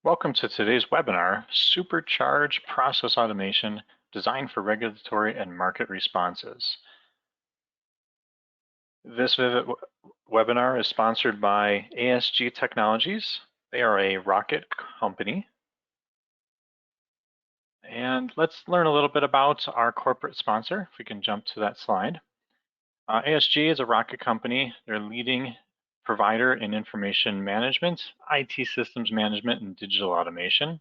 Welcome to today's webinar, Supercharge Process Automation Designed for Regulatory and Market Responses. This webinar is sponsored by ASG Technologies. They are a rocket company. And let's learn a little bit about our corporate sponsor, if we can jump to that slide. ASG is a rocket company. They're a leading provider in information management, IT systems management, and digital automation.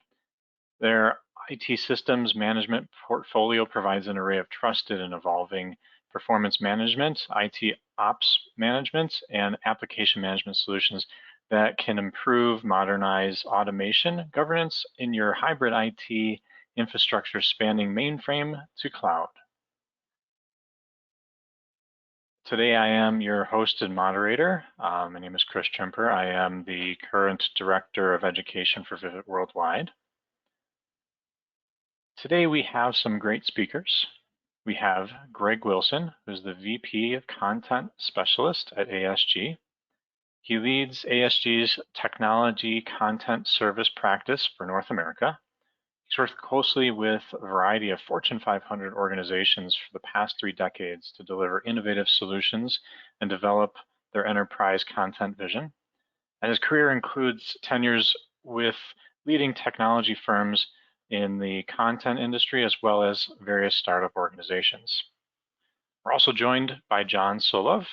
Their IT systems management portfolio provides an array of trusted and evolving performance management, IT ops management, and application management solutions that can improve, modernize automation governance in your hybrid IT infrastructure spanning mainframe to cloud. Today I am your host and moderator. My name is Chris Trimper. I am the current Director of Education for Vivint Worldwide. Today we have some great speakers. We have Greg Wilson, who's the VP of Content Specialist at ASG. He leads ASG's Technology Content Service practice for North America. He's worked closely with a variety of Fortune 500 organizations for the past 3 decades to deliver innovative solutions and develop their enterprise content vision. And his career includes tenures with leading technology firms in the content industry, as well as various startup organizations. We're also joined by John Solov,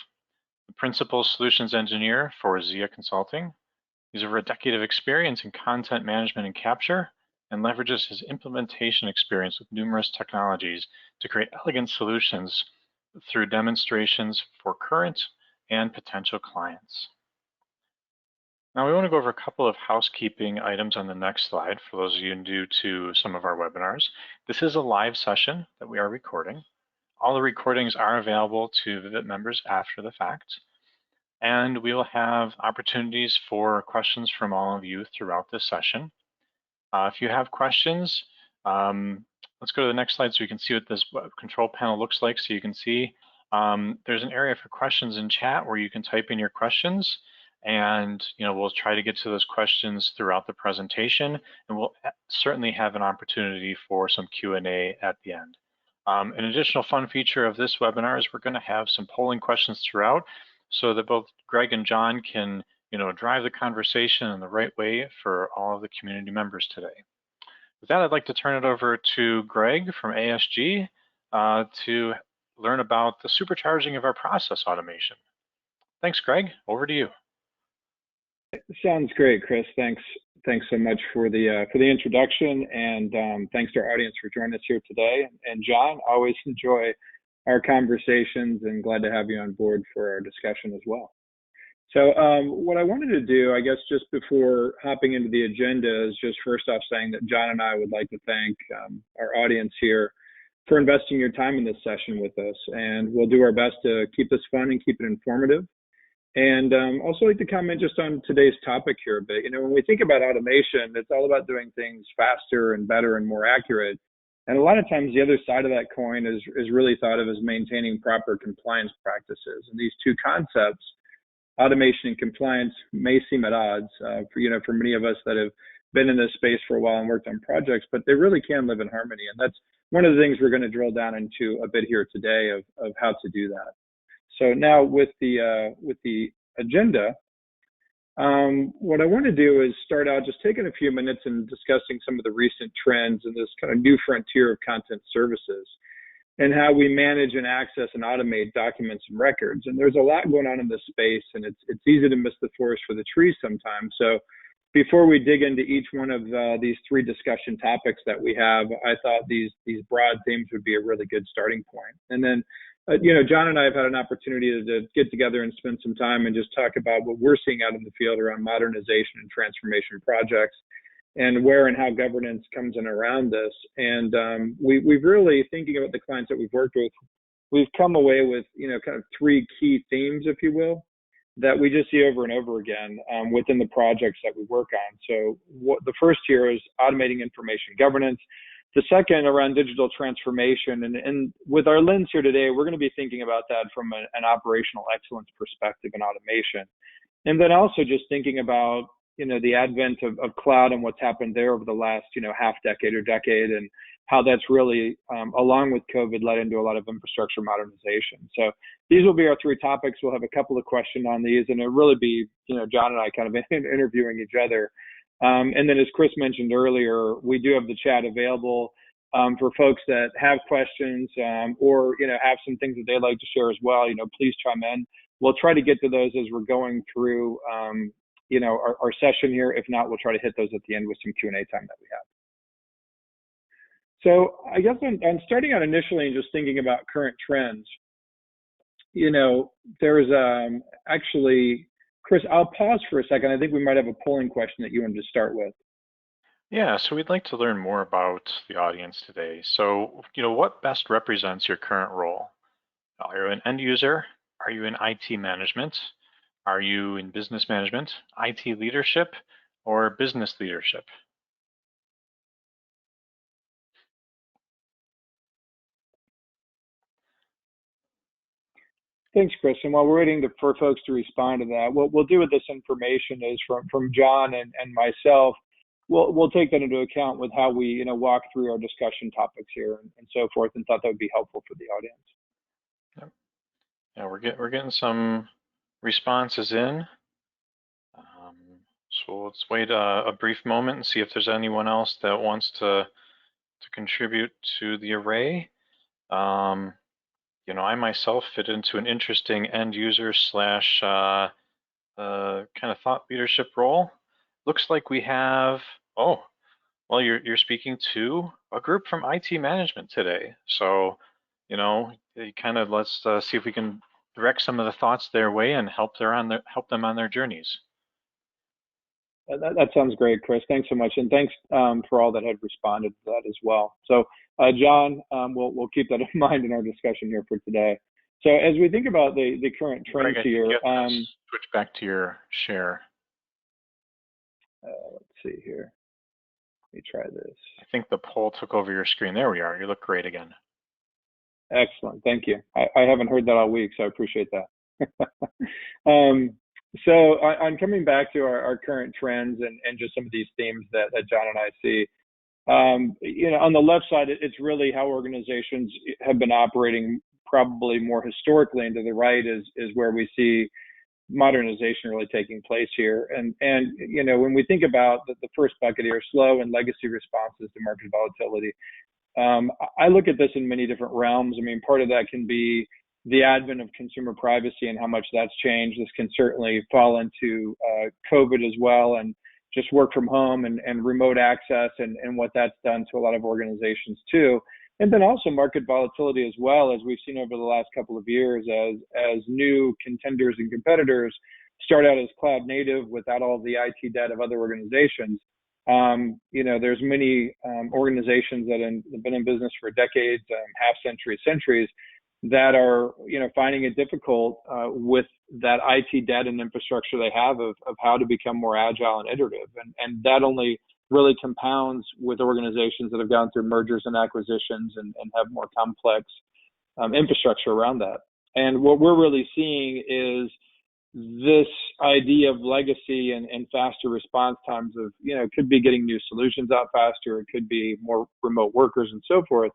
the Principal Solutions Engineer for Zia Consulting. He's over a decade of experience in content management and capture, and leverages his implementation experience with numerous technologies to create elegant solutions through demonstrations for current and potential clients. Now we want to go over a couple of housekeeping items on the next slide for those of you new to some of our webinars. This is a live session that we are recording. All the recordings are available to Vivint members after the fact. And we will have opportunities for questions from all of you throughout this session. If you have questions, let's go to the next slide so you can see what this control panel looks like. So you can see there's an area for questions in chat where you can type in your questions, and we'll try to get to those questions throughout the presentation, and we'll certainly have an opportunity for some Q&A at the end. An additional fun feature of this webinar is we're going to have some polling questions throughout so that both Greg and John can drive the conversation in the right way for all of the community members today. With that, I'd like to turn it over to Greg from ASG to learn about the supercharging of our process automation. Thanks, Greg. Over to you. Sounds great, Chris. Thanks so much for the introduction, and thanks to our audience for joining us here today. And John, always enjoy our conversations, and glad to have you on board for our discussion as well. So what I wanted to do, I guess, just before hopping into the agenda is just first off saying that John and I would like to thank our audience here for investing your time in this session with us. And we'll do our best to keep this fun and keep it informative. And also like to comment just on today's topic here a bit. When we think about automation, it's all about doing things faster and better and more accurate. And a lot of times the other side of that coin is really thought of as maintaining proper compliance practices. And these two concepts, automation and compliance, may seem at odds for many of us that have been in this space for a while and worked on projects, but they really can live in harmony. And that's one of the things we're going to drill down into a bit here today of how to do that. So now with the agenda, what I want to do is start out just taking a few minutes and discussing some of the recent trends in this kind of new frontier of content services, and how we manage and access and automate documents and records. And there's a lot going on in this space, and it's easy to miss the forest for the trees sometimes. So before we dig into each one of these 3 discussion topics that we have, I thought these broad themes would be a really good starting point. And then, John and I have had an opportunity to get together and spend some time and just talk about what we're seeing out in the field around modernization and transformation projects, and where and how governance comes in around this. And we've really, thinking about the clients that we've worked with, we've come away with, kind of 3 key themes, if you will, that we just see over and over again within the projects that we work on. So the first here is automating information governance. The second around digital transformation. And with our lens here today, we're going to be thinking about that from an operational excellence perspective and automation. And then also just thinking about the advent of cloud and what's happened there over the last, half decade or decade, and how that's really, along with COVID, led into a lot of infrastructure modernization. So these will be our three topics. We'll have a couple of questions on these, and it'll really be, John and I kind of interviewing each other. And then, as Chris mentioned earlier, we do have the chat available for folks that have questions or, have some things that they'd like to share as well. Please chime in. We'll try to get to those as we're going through, our session here. If not, we'll try to hit those at the end with some Q&A time that we have. So I guess I'm starting out initially and just thinking about current trends. There's actually, Chris, I'll pause for a second. I think we might have a polling question that you wanted to start with. Yeah, so we'd like to learn more about the audience today. So, what best represents your current role? Are you an end user? Are you in IT management? Are you in business management, IT leadership, or business leadership? Thanks, Chris. And while we're waiting for folks to respond to that, what we'll do with this information is from John and myself, we'll take that into account with how we walk through our discussion topics here and so forth, and thought that would be helpful for the audience. Yep. Yeah, we're getting some responses in. So let's wait a brief moment and see if there's anyone else that wants to contribute to the array. I myself fit into an interesting end user slash kind of thought leadership role. Looks like we have, well, you're speaking to a group from IT management today. So, kind of let's see if we can direct some of the thoughts their way and help them on their journeys. That sounds great, Chris. Thanks so much, and thanks for all that have responded to that as well. So, John, we'll keep that in mind in our discussion here for today. So, as we think about the current trends here, switch back to your share. Let's see here. Let me try this. I think the poll took over your screen. There we are. You look great again. Excellent. Thank you. I haven't heard that all week, so I appreciate that. So on coming back to our current trends and just some of these themes that John and I see, on the left side, it's really how organizations have been operating probably more historically, and to the right is where we see modernization really taking place here. And when we think about the first bucket here, slow and legacy responses to market volatility, I look at this in many different realms. I mean, part of that can be the advent of consumer privacy and how much that's changed. This can certainly fall into COVID as well, and just work from home and remote access and what that's done to a lot of organizations too. And then also market volatility as well, as we've seen over the last couple of years as new contenders and competitors start out as cloud native without all the IT debt of other organizations. There's many organizations that have been in business for decades, half centuries, centuries, that are, finding it difficult with that IT debt and infrastructure they have of how to become more agile and iterative. And that only really compounds with organizations that have gone through mergers and acquisitions and have more complex infrastructure around that. And what we're really seeing is this idea of legacy and faster response times of, could be getting new solutions out faster, it could be more remote workers and so forth,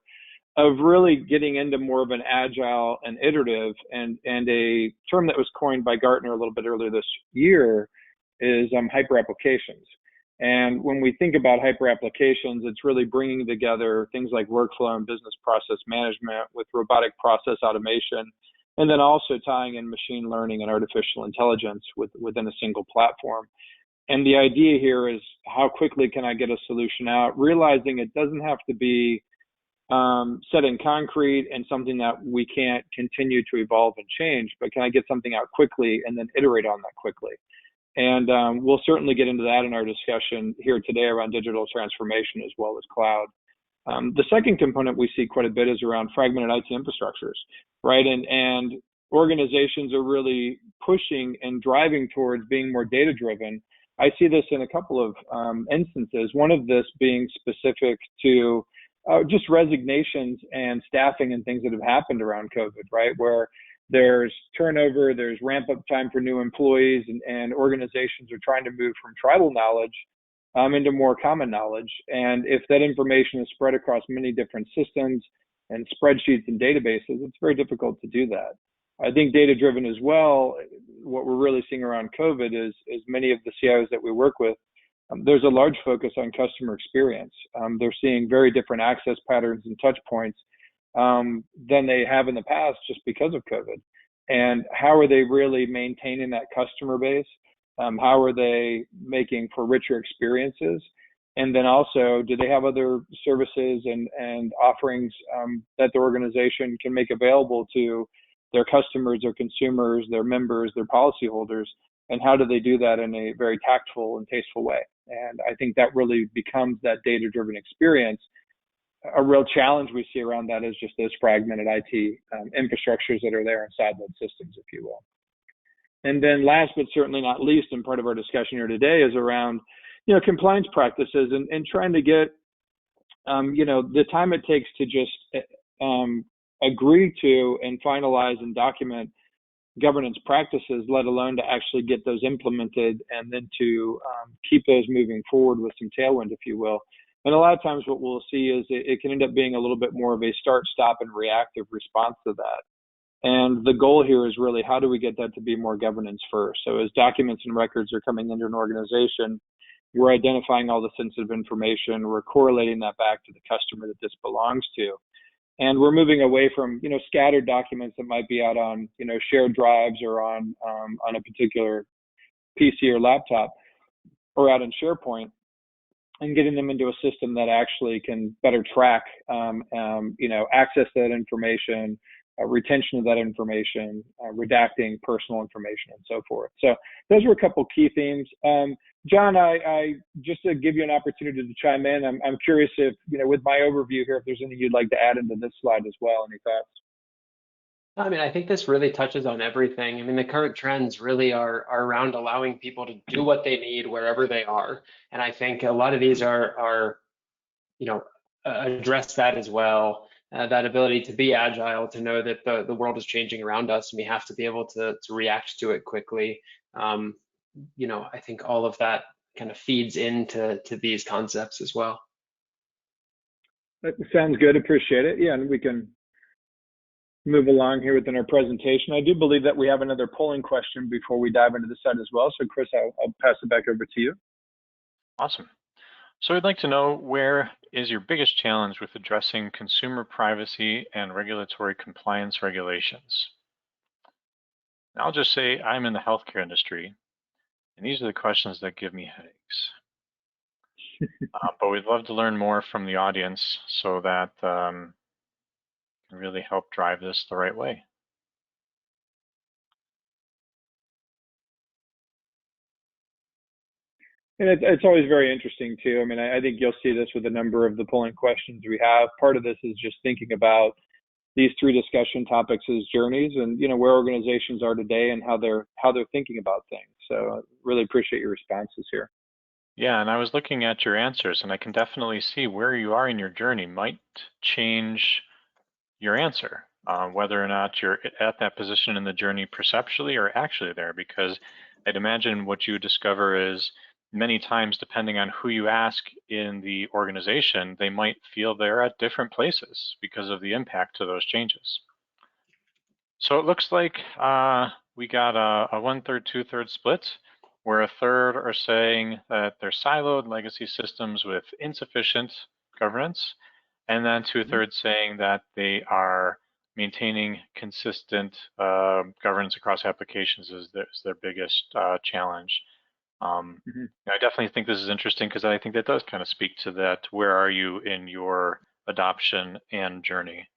of really getting into more of an agile and iterative, and a term that was coined by Gartner a little bit earlier this year is hyper applications. And when we think about hyper applications, it's really bringing together things like workflow and business process management with robotic process automation, and then also tying in machine learning and artificial intelligence within a single platform. And the idea here is, how quickly can I get a solution out, realizing it doesn't have to be set in concrete and something that we can't continue to evolve and change, but can I get something out quickly and then iterate on that quickly? And we'll certainly get into that in our discussion here today around digital transformation as well as cloud. The second component we see quite a bit is around fragmented IT infrastructures, right? And organizations are really pushing and driving towards being more data-driven. I see this in a couple of instances, one of this being specific to just resignations and staffing and things that have happened around COVID, right? Where there's turnover, there's ramp up time for new employees, and organizations are trying to move from tribal knowledge into more common knowledge. And if that information is spread across many different systems and spreadsheets and databases, it's very difficult to do that. I think data driven as well, what we're really seeing around COVID is many of the CIOs that we work with, there's a large focus on customer experience. They're seeing very different access patterns and touch points than they have in the past just because of COVID. And how are they really maintaining that customer base? How are they making for richer experiences? And then also, do they have other services and offerings that the organization can make available to their customers, their consumers, their members, their policyholders? And how do they do that in a very tactful and tasteful way? And I think that really becomes that data-driven experience. A real challenge we see around that is just those fragmented IT infrastructures that are there in siloed systems, if you will. And then last but certainly not least, and part of our discussion here today is around, compliance practices and trying to get, the time it takes to just agree to and finalize and document governance practices, let alone to actually get those implemented and then to keep those moving forward with some tailwind, if you will. And a lot of times what we'll see is it can end up being a little bit more of a start, stop, and reactive response to that. And the goal here is really, how do we get that to be more governance first? So as documents and records are coming into an organization, we're identifying all the sensitive information, we're correlating that back to the customer that this belongs to. And we're moving away from, scattered documents that might be out on, shared drives or on a particular PC or laptop or out in SharePoint, and getting them into a system that actually can better track, access to that information, retention of that information, redacting personal information, and so forth. So those were a couple key themes. John, I just to give you an opportunity to chime in, I'm curious if, with my overview here, if there's anything you'd like to add into this slide as well. Any thoughts? I think this really touches on everything. The current trends really are around allowing people to do what they need wherever they are. And I think a lot of these are address that as well. That ability to be agile, to know that the world is changing around us and we have to be able to react to it quickly. I think all of that kind of feeds into these concepts as well. That sounds good. Appreciate it. Yeah, and we can move along here within our presentation. I do believe that we have another polling question before we dive into the site as well. So Chris, I'll pass it back over to you. Awesome. So I'd like to know, where is your biggest challenge with addressing consumer privacy and regulatory compliance regulations? And I'll just say I'm in the healthcare industry, and these are the questions that give me headaches. But we'd love to learn more from the audience so that can really help drive this the right way. And it's always very interesting too. I think you'll see this with a number of the polling questions we have. Part of this is just thinking about these three discussion topics as journeys, and where organizations are today and how they're thinking about things. So really appreciate your responses here. Yeah, and I was looking at your answers, and I can definitely see where you are in your journey might change your answer, whether or not you're at that position in the journey perceptually or actually there, because I'd imagine what you discover is many times, depending on who you ask in the organization, they might feel they're at different places because of the impact to those changes. So it looks like we got a 1/3, 2/3 split, where a third are saying that they're siloed legacy systems with insufficient governance, and then 2/3 saying that they are maintaining consistent governance across applications is their biggest challenge. I definitely think this is interesting because I think that does kind of speak to that. Where are you in your adoption and journey?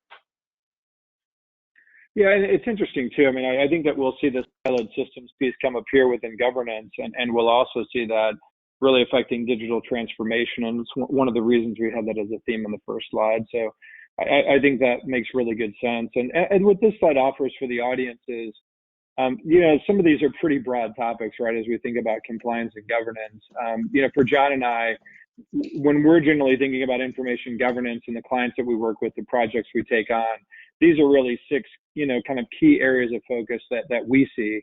Yeah, and it's interesting too. I think that we'll see this siloed systems piece come up here within governance, and we'll also see that really affecting digital transformation. And it's one of the reasons we had that as a theme on the first slide. So I think that makes really good sense. And what this slide offers for the audience is, some of these are pretty broad topics, right? As we think about compliance and governance, for John and I, when we're generally thinking about information governance and the clients that we work with, the projects we take on, these are really 6, kind of key areas of focus that we see.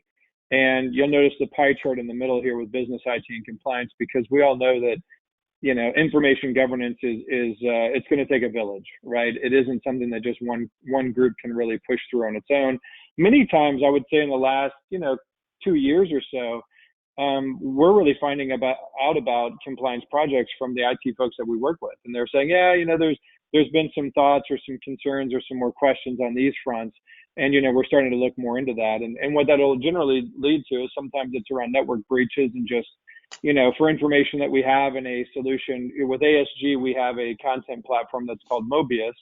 And you'll notice the pie chart in the middle here with business, IT, and compliance, because we all know that, information governance is it's going to take a village, right? It isn't something that just one group can really push through on its own. Many times, I would say in the last, 2 years or so, we're really finding out about compliance projects from the IT folks that we work with, and they're saying, yeah, there's been some thoughts or some concerns or some more questions on these fronts, and we're starting to look more into that. And what that'll generally lead to is sometimes it's around network breaches and just, for information that we have in a solution with ASG, we have a content platform that's called Mobius.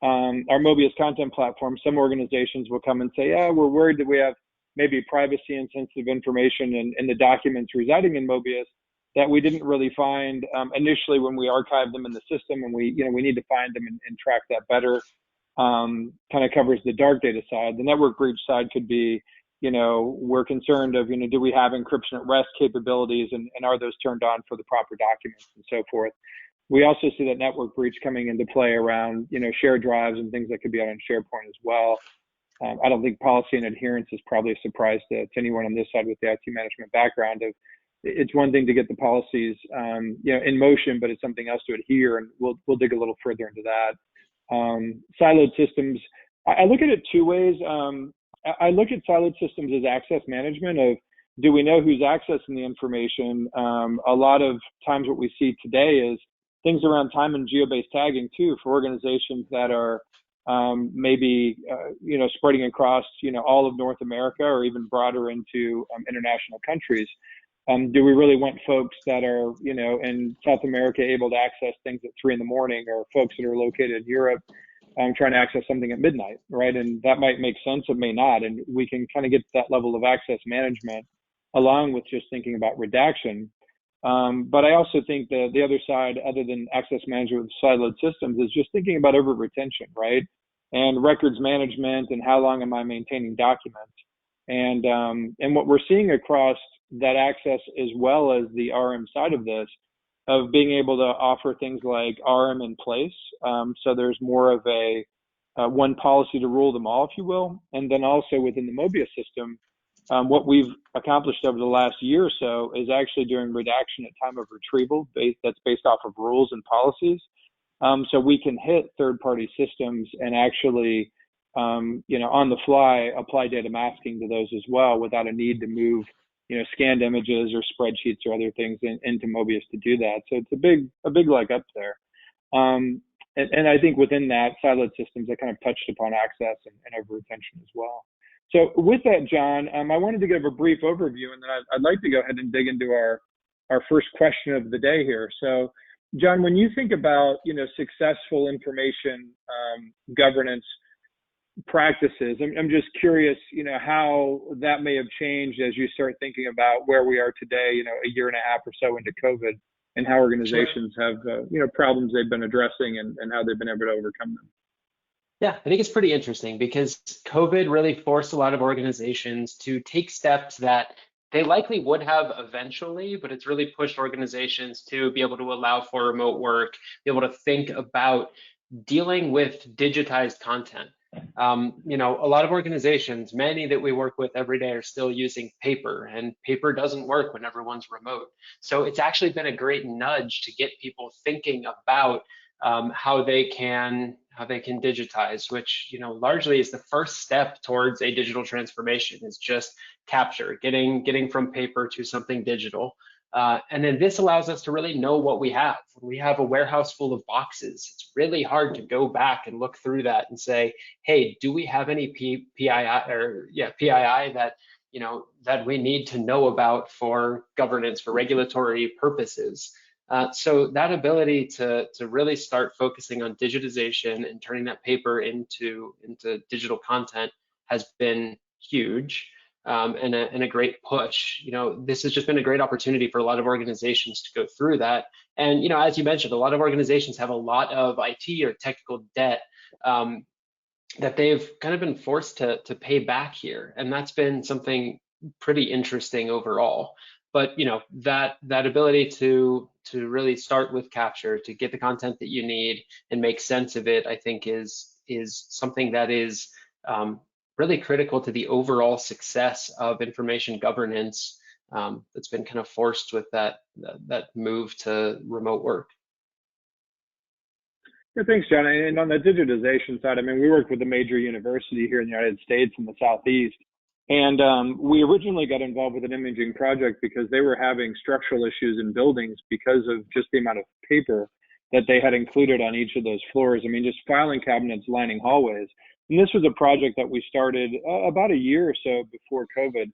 Our Mobius content platform, some organizations will come and say, yeah, we're worried that we have maybe privacy and sensitive information in the documents residing in Mobius that we didn't really find initially when we archived them in the system, and we need to find them and track that better. Kind of covers the dark data side. The network breach side could be, we're concerned of, do we have encryption at rest capabilities, and are those turned on for the proper documents and so forth. We also see that network breach coming into play around, shared drives and things that could be on SharePoint as well. I don't think policy and adherence is probably a surprise to anyone on this side with the IT management background. Of it's one thing to get the policies, in motion, but it's something else to adhere, and we'll dig a little further into that. Siloed systems, I look at it 2 ways. I look at siloed systems as access management of, do we know who's accessing the information? A lot of times what we see today is things around time and geo-based tagging too, for organizations that are maybe, spreading across, all of North America or even broader into international countries. Do we really want folks that are, in South America able to access things at 3 in the morning, or folks that are located in Europe trying to access something at midnight, right? And that might make sense, it may not. And we can kind of get to that level of access management along with just thinking about redaction. But I also think that the other side, other than access management with siloed systems, is just thinking about over retention, right? And records management, and how long am I maintaining documents? And what we're seeing across that access, as well as the RM side of this, of being able to offer things like RM in place. So there's more of a one policy to rule them all, if you will. And then also within the Mobius system, what we've accomplished over the last year or so is actually doing redaction at time of retrieval that's based off of rules and policies. So we can hit third-party systems and actually, on the fly, apply data masking to those as well, without a need to move, scanned images or spreadsheets or other things into Mobius to do that. So it's a big leg up there. And I think within that, siloed systems, I kind of touched upon access and over retention as well. So with that, John, I wanted to give a brief overview, and then I'd like to go ahead and dig into our first question of the day here. So, John, when you think about, successful information governance practices, I'm just curious, how that may have changed as you start thinking about where we are today, a year and a half or so into COVID, and how organizations have, problems they've been addressing and how they've been able to overcome them. Yeah, I think it's pretty interesting because COVID really forced a lot of organizations to take steps that they likely would have eventually, but it's really pushed organizations to be able to allow for remote work, be able to think about dealing with digitized content. A lot of organizations, many that we work with every day, are still using paper, and paper doesn't work when everyone's remote. So it's actually been a great nudge to get people thinking about how they can digitize, which largely is the first step towards a digital transformation, is just capture, getting from paper to something digital. And then this allows us to really know what we have. When we have a warehouse full of boxes, it's really hard to go back and look through that and say, hey, do we have any PII that that we need to know about for governance, for regulatory purposes? So that ability to really start focusing on digitization and turning that paper into digital content has been huge, and a great push. This has just been a great opportunity for a lot of organizations to go through that. And as you mentioned, a lot of organizations have a lot of IT or technical debt that they've kind of been forced to pay back here, and that's been something pretty interesting overall. But that ability to really start with capture, to get the content that you need and make sense of it, I think is is something that is really critical to the overall success of information governance that's been kind of forced with that move to remote work. Yeah, thanks, John. And on the digitization side, I mean, we work with a major university here in the United States in the Southeast. And we originally got involved with an imaging project because they were having structural issues in buildings because of just the amount of paper that they had included on each of those floors. I mean, just filing cabinets lining hallways. And this was a project that we started about a year or so before COVID,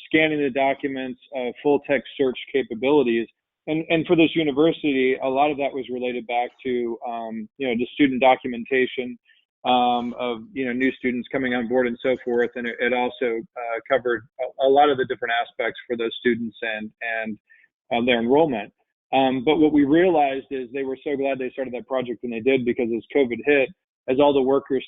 scanning the documents, full text search capabilities. And for this university, a lot of that was related back to, the student documentation of, new students coming on board and so forth. And it also covered a lot of the different aspects for those students and their enrollment. But what we realized is they were so glad they started that project when they did, because as COVID hit, as all the workers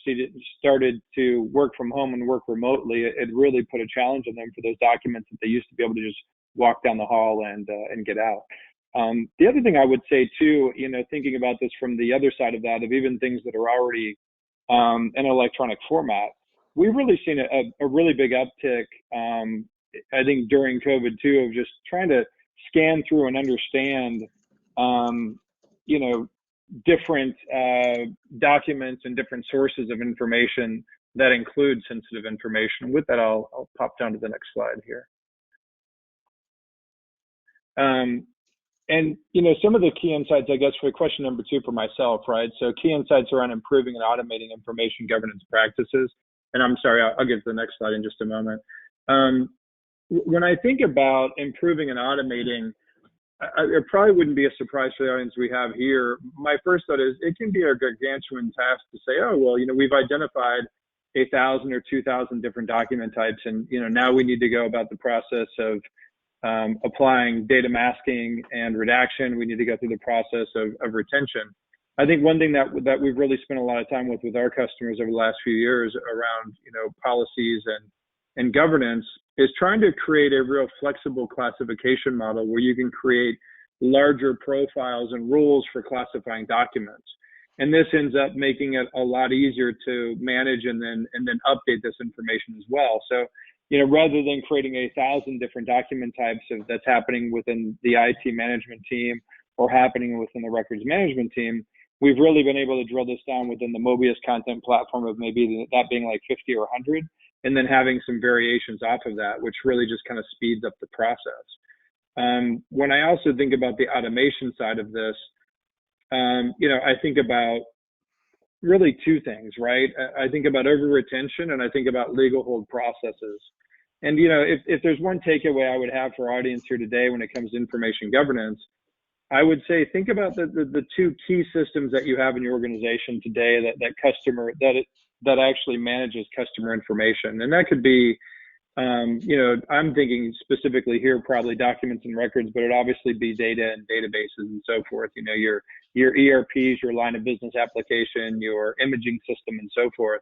started to work from home and work remotely, it really put a challenge on them for those documents that they used to be able to just walk down the hall and get out. The other thing I would say too, thinking about this from the other side of that, of even things that are already in electronic format, we've really seen a really big uptick, I think during COVID too, of just trying to scan through and understand, different documents and different sources of information that include sensitive information. With that, I'll pop down to the next slide here. And, some of the key insights, I guess, for question number 2 for myself, right? So key insights around improving and automating information governance practices. And I'm sorry, I'll get to the next slide in just a moment. When I think about improving and automating, it probably wouldn't be a surprise for the audience we have here. My first thought is it can be a gargantuan task to say, oh, well, we've identified 1,000 or 2,000 different document types. And, now we need to go about the process of applying data masking and redaction. We need to go through the process of retention. I think one thing that we've really spent a lot of time with our customers over the last few years around, policies and governance is trying to create a real flexible classification model where you can create larger profiles and rules for classifying documents. And this ends up making it a lot easier to manage and then update this information as well. So, rather than creating 1,000 different document types that's happening within the IT management team or happening within the records management team, we've really been able to drill this down within the Mobius content platform of maybe that being like 50 or 100, and then having some variations off of that, which really just kind of speeds up the process. When I also think about the automation side of this, I think about really 2 things, right? I think about over retention and I think about legal hold processes. And, if there's one takeaway I would have for our audience here today when it comes to information governance, I would say think about the 2 key systems that you have in your organization today that actually manages customer information. And that could be, I'm thinking specifically here probably documents and records, but it'd obviously be data and databases and so forth. Your ERPs, your line of business application, your imaging system, and so forth.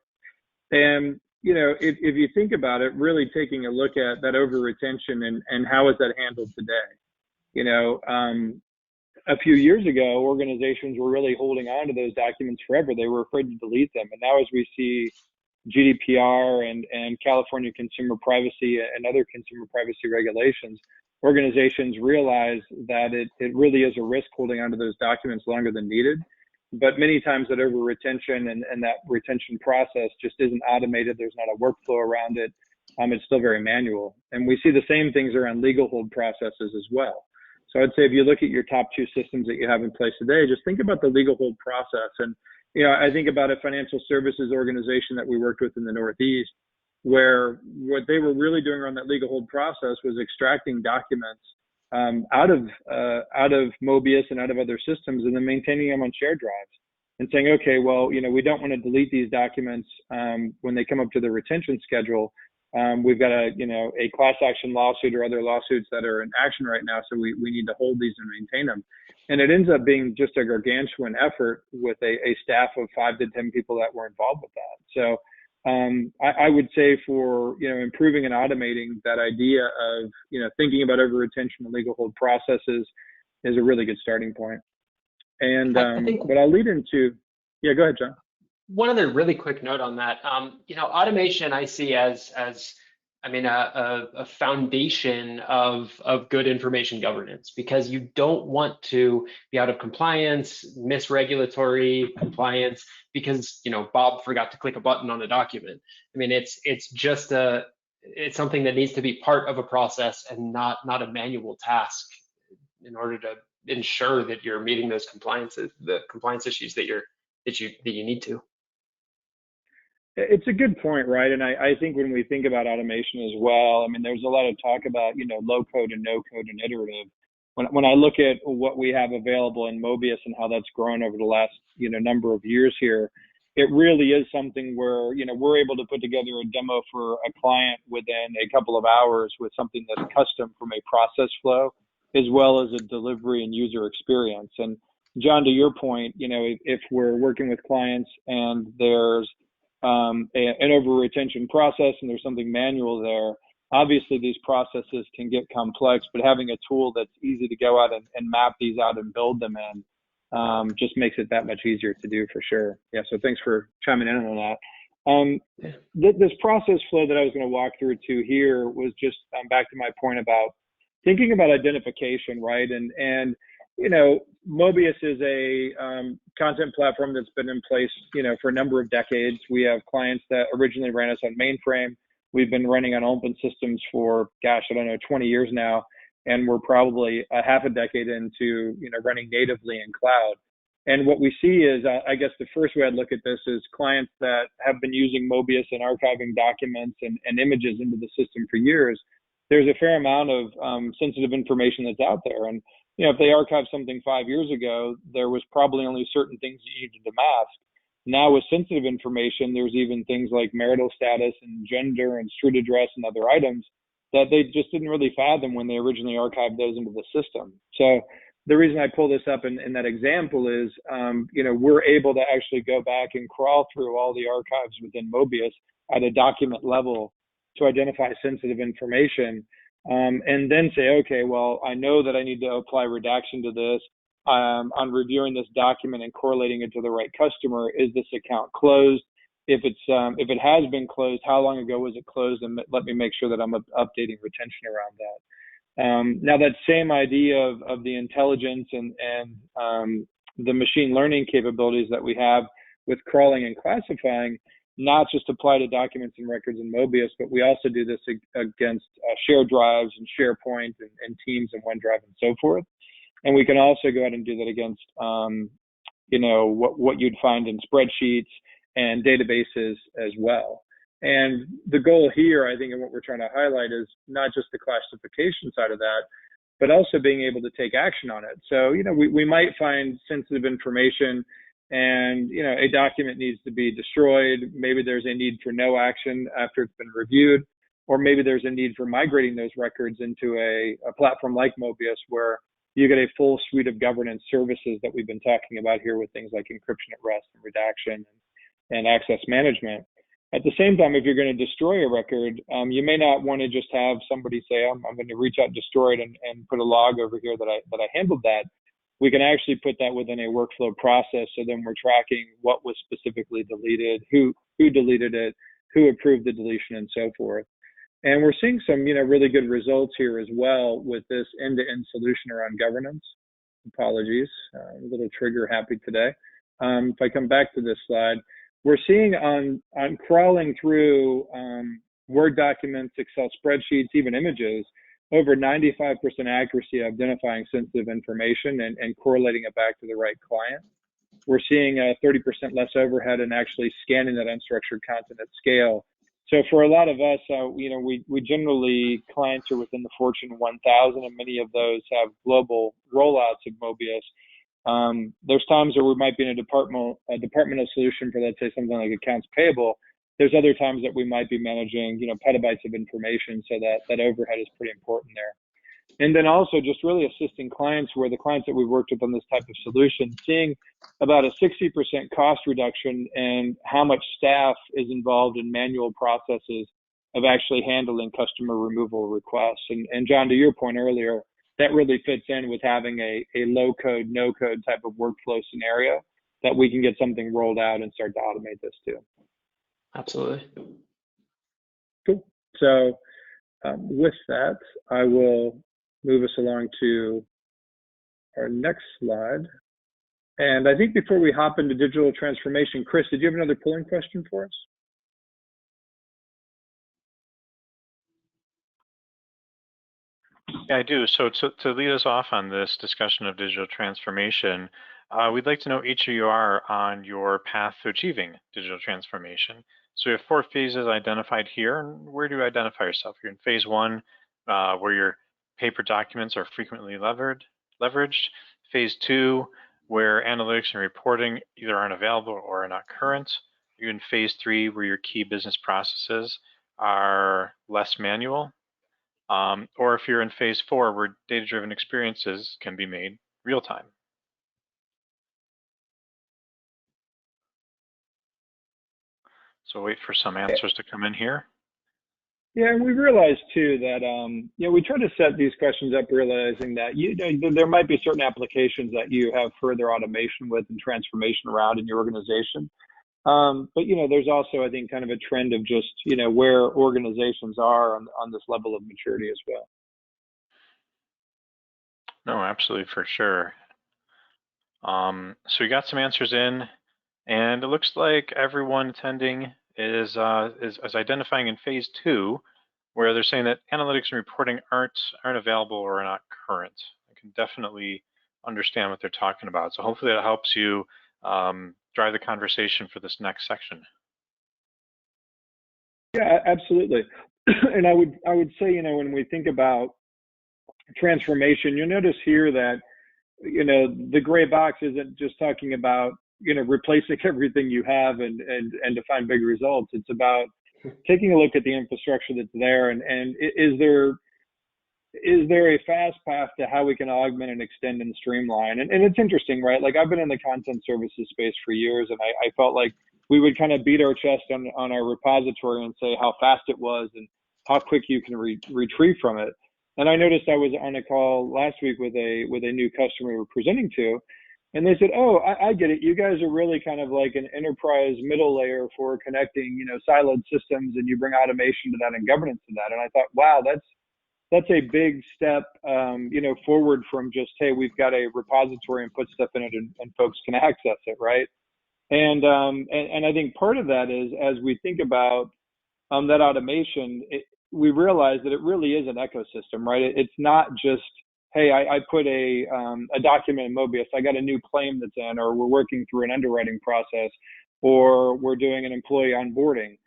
And if you think about it, really taking a look at that over retention and how is that handled today. A few years ago, organizations were really holding on to those documents forever. They were afraid to delete them. And now as we see GDPR and California consumer privacy and other consumer privacy regulations, organizations realize that it really is a risk holding onto those documents longer than needed. But many times that over retention and that retention process just isn't automated. There's not a workflow around it. It's still very manual. And we see the same things around legal hold processes as well. So I'd say if you look at your top 2 systems that you have in place today, just think about the legal hold process. And, I think about a financial services organization that we worked with in the Northeast, where what they were really doing around that legal hold process was extracting documents out of Mobius and out of other systems and then maintaining them on shared drives and saying, okay, well, we don't want to delete these documents when they come up to the retention schedule. We've got a class action lawsuit or other lawsuits that are in action right now. So we need to hold these and maintain them. And it ends up being just a gargantuan effort with a staff of 5 to 10 people that were involved with that. So I would say for, improving and automating that idea of, thinking about over retention and legal hold processes is a really good starting point. And what I'll lead into, yeah, go ahead, John. One other really quick note on that, automation I see as I mean, a foundation of good information governance, because you don't want to be out of compliance, miss regulatory compliance because, Bob forgot to click a button on a document. I mean, it's just it's something that needs to be part of a process and not a manual task in order to ensure that you're meeting those the compliance issues that you need to. It's a good point, right? And I think when we think about automation as well, I mean, there's a lot of talk about, low code and no code and iterative. When I look at what we have available in Mobius and how that's grown over the last, number of years here, it really is something where, we're able to put together a demo for a client within a couple of hours with something that's custom from a process flow, as well as a delivery and user experience. And John, to your point, if we're working with clients and there's an over retention process and there's something manual there, obviously these processes can get complex, but having a tool that's easy to go out and map these out and build them in just makes it that much easier to do, for sure. Yeah, so thanks for chiming in on that. This process flow that I was going to walk through to here was just back to my point about thinking about identification, right? And Mobius is a content platform that's been in place, for a number of decades. We have clients that originally ran us on mainframe. We've been running on open systems for, 20 years now, and we're probably a half a decade into, running natively in cloud. And what we see is, I guess the first way I'd look at this is clients that have been using Mobius and archiving documents and images into the system for years. There's a fair amount of sensitive information that's out there. And if they archived something 5 years ago, there was probably only certain things that you needed to mask. Now with sensitive information, there's even things like marital status and gender and street address and other items that they just didn't really fathom when they originally archived those into the system. So the reason I pull this up in that example is, we're able to actually go back and crawl through all the archives within Mobius at a document level to identify sensitive information. And then say, okay, well, I know that I need to apply redaction to this. On reviewing this document and correlating it to the right customer, is this account closed? If it has been closed, how long ago was it closed? And let me make sure that I'm updating retention around that. Now that same idea of the intelligence and the machine learning capabilities that we have with crawling and classifying, not just apply to documents and records in Mobius, but we also do this against shared drives and SharePoint and Teams and OneDrive and so forth. And we can also go ahead and do that against, what you'd find in spreadsheets and databases as well. And the goal here, I think, and what we're trying to highlight is not just the classification side of that, but also being able to take action on it. So, we might find sensitive information and, a document needs to be destroyed. Maybe there's a need for no action after it's been reviewed, or maybe there's a need for migrating those records into a platform like Mobius, where you get a full suite of governance services that we've been talking about here with things like encryption at rest and redaction and access management. At the same time, if you're going to destroy a record, you may not want to just have somebody say, I'm going to reach out and destroy it and put a log over here that I handled that. We can actually put that within a workflow process. So then we're tracking what was specifically deleted, who deleted it, who approved the deletion, and so forth. And we're seeing some, really good results here as well with this end-to-end solution around governance. Apologies, a little trigger happy today. If I come back to this slide, we're seeing on crawling through Word documents, Excel spreadsheets, even images, over 95% accuracy of identifying sensitive information and correlating it back to the right client. We're seeing 30% less overhead in actually scanning that unstructured content at scale. So for a lot of us, we generally, clients are within the Fortune 1000, and many of those have global rollouts of Mobius. There's times where we might be in a departmental solution for, let's say, something like accounts payable. There's other times that we might be managing, petabytes of information, so that overhead is pretty important there. And then also just really assisting clients, where the clients that we've worked with on this type of solution, seeing about a 60% cost reduction in how much staff is involved in manual processes of actually handling customer removal requests. And John, to your point earlier, that really fits in with having a low code, no code type of workflow scenario. that we can get something rolled out and start to automate this too. Absolutely. Cool. So with that, I will move us along to our next slide. And I think before we hop into digital transformation, Chris, did you have another polling question for us? Yeah, I do. So to lead us off on this discussion of digital transformation, we'd like to know each of you are on your path to achieving digital transformation. So we have 4 phases identified here. And where do you identify yourself? You're in phase 1, where your paper documents are frequently leveraged. Phase 2, where analytics and reporting either aren't available or are not current. You're in phase 3, where your key business processes are less manual. Or if you're in phase 4, where data-driven experiences can be made real-time. So wait for some answers to come in here. Yeah, and we realized too that we try to set these questions up realizing that there might be certain applications that you have further automation with and transformation around in your organization. But there's also, I think, kind of a trend of just where organizations are on this level of maturity as well. No, absolutely, for sure. So we got some answers in, and it looks like everyone attending is identifying in phase 2, where they're saying that analytics and reporting aren't available or are not current. I can definitely understand what they're talking about. So hopefully that helps you drive the conversation for this next section. Yeah, absolutely. And I would say, when we think about transformation, you'll notice here that the gray box isn't just talking about replacing everything you have and to find big results. It's about taking a look at the infrastructure that's there and is there a fast path to how we can augment and extend and streamline? And it's interesting, right? Like, I've been in the content services space for years, and I felt like we would kind of beat our chest on our repository and say how fast it was and how quick you can retrieve from it. And I noticed I was on a call last week with a new customer we were presenting to, and they said, "Oh, I get it. You guys are really kind of like an enterprise middle layer for connecting, siloed systems, and you bring automation to that and governance to that." And I thought, wow, that's a big step, forward from just, hey, we've got a repository and put stuff in it and folks can access it, right? And I think part of that is, as we think about that automation, we realize that it really is an ecosystem, right? It's not just, hey, I put a document in Mobius, I got a new claim that's in, or we're working through an underwriting process, or we're doing an employee onboarding.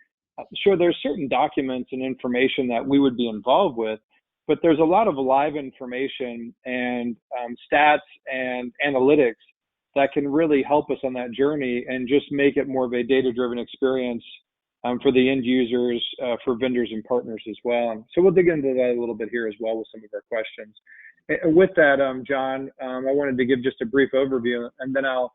Sure, there's certain documents and information that we would be involved with, but there's a lot of live information and stats and analytics that can really help us on that journey and just make it more of a data-driven experience for the end users, for vendors and partners as well. So we'll dig into that a little bit here as well with some of our questions. And with that, John, I wanted to give just a brief overview, and then I'll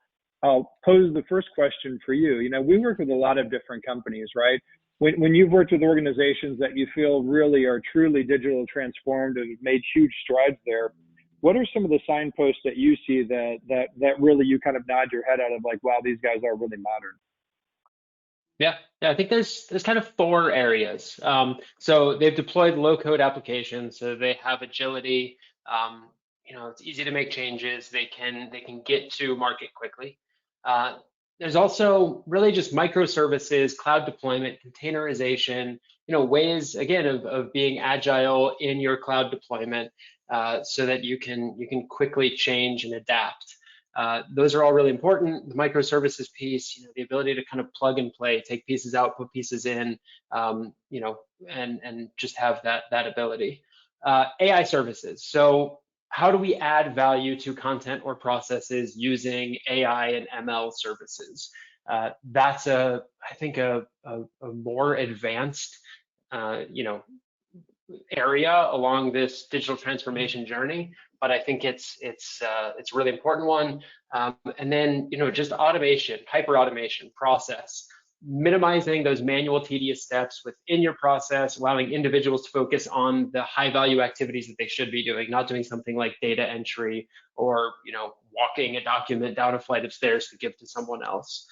pose the first question for you. We work with a lot of different companies, right? When you've worked with organizations that you feel really are truly digital transformed and have made huge strides there, what are some of the signposts that you see that really you kind of nod your head out of, like, wow, these guys are really modern? Yeah, I think there's kind of 4 areas. So they've deployed low-code applications, so they have agility. It's easy to make changes. They can get to market quickly. There's also really just microservices, cloud deployment, containerization. Ways again of being agile in your cloud deployment, so that you can quickly change and adapt. Those are all really important. The microservices piece, the ability to kind of plug and play, take pieces out, put pieces in, and just have that ability. AI services. So how do we add value to content or processes using AI and ML services? That's I think a more advanced, area along this digital transformation journey, but I think it's a really important one. And then just automation, hyper automation, process. minimizing those manual tedious steps within your process, allowing individuals to focus on the high value activities that they should be doing, not doing something like data entry or, walking a document down a flight of stairs to give to someone else.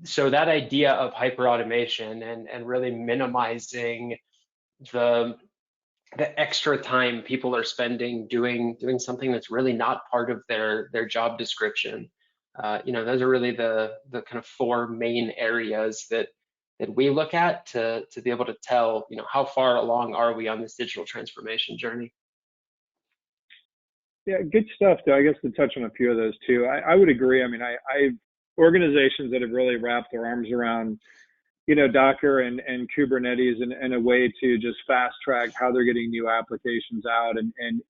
So that idea of hyper automation and really minimizing the extra time people are spending doing something that's really not part of their job description. Those are really the kind of four main areas that we look at to be able to tell, how far along are we on this digital transformation journey. Yeah, good stuff, though. I guess to touch on a few of those too, I would agree. I mean, I've organizations that have really wrapped their arms around, Docker and Kubernetes in a way to just fast track how they're getting new applications out and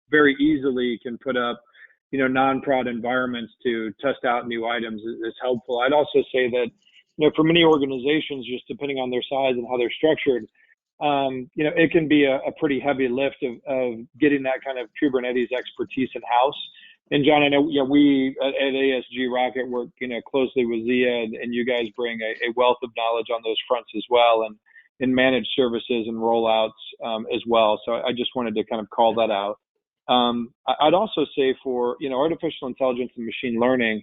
very easily can put up, non-prod environments to test out new items is helpful. I'd also say that, for many organizations, just depending on their size and how they're structured, it can be a pretty heavy lift of getting that kind of Kubernetes expertise in house. And John, I know, we at ASG Rocket work, closely with Zia, and you guys bring a wealth of knowledge on those fronts as well, and in managed services and rollouts as well. So I just wanted to kind of call that out. I'd also say for, artificial intelligence and machine learning,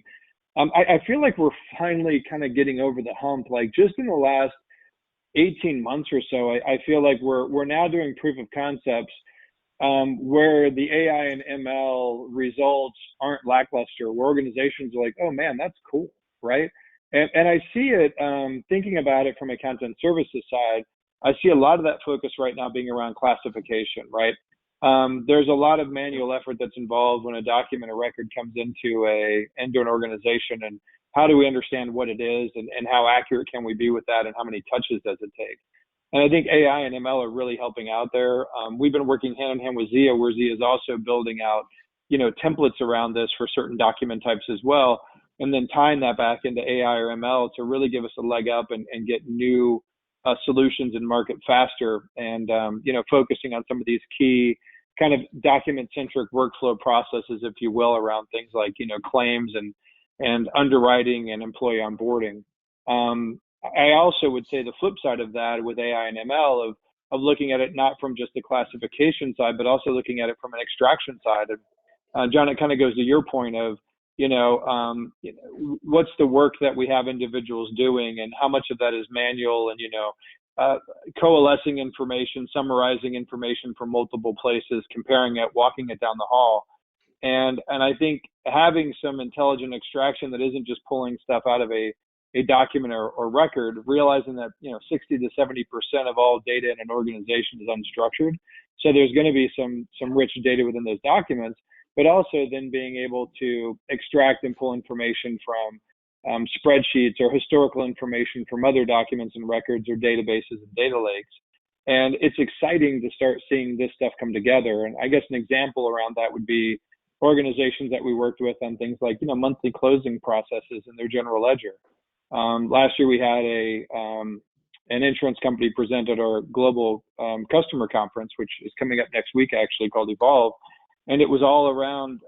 I feel like we're finally kind of getting over the hump. Like just in the last 18 months or so, I feel like we're now doing proof of concepts where the AI and ML results aren't lackluster, where organizations are like, oh man, that's cool, right? And I see it, thinking about it from a content services side, I see a lot of that focus right now being around classification, right? There's a lot of manual effort that's involved when a document or record comes into an organization, and how do we understand what it is, and how accurate can we be with that, and how many touches does it take? And I think AI and ML are really helping out there. We've been working hand in hand with Zia, where Zia is also building out, templates around this for certain document types as well, and then tying that back into AI or ML to really give us a leg up and get new solutions in market faster, and focusing on some of these key kind of document-centric workflow processes, if you will, around things like claims and underwriting and employee onboarding. I also would say the flip side of that with AI and ML of looking at it not from just the classification side, but also looking at it from an extraction side. And John, it kind of goes to your point of, what's the work that we have individuals doing, and how much of that is manual, and, coalescing information, summarizing information from multiple places, comparing it, walking it down the hall. And I think having some intelligent extraction that isn't just pulling stuff out of a document or record, realizing that 60 to 70% of all data in an organization is unstructured. So there's going to be some rich data within those documents, but also then being able to extract and pull information from spreadsheets or historical information from other documents and records or databases and data lakes. And it's exciting to start seeing this stuff come together. And I guess an example around that would be organizations that we worked with on things like, monthly closing processes in their general ledger. Last year we had an insurance company present at our global customer conference, which is coming up next week actually, called Evolve. And it was all around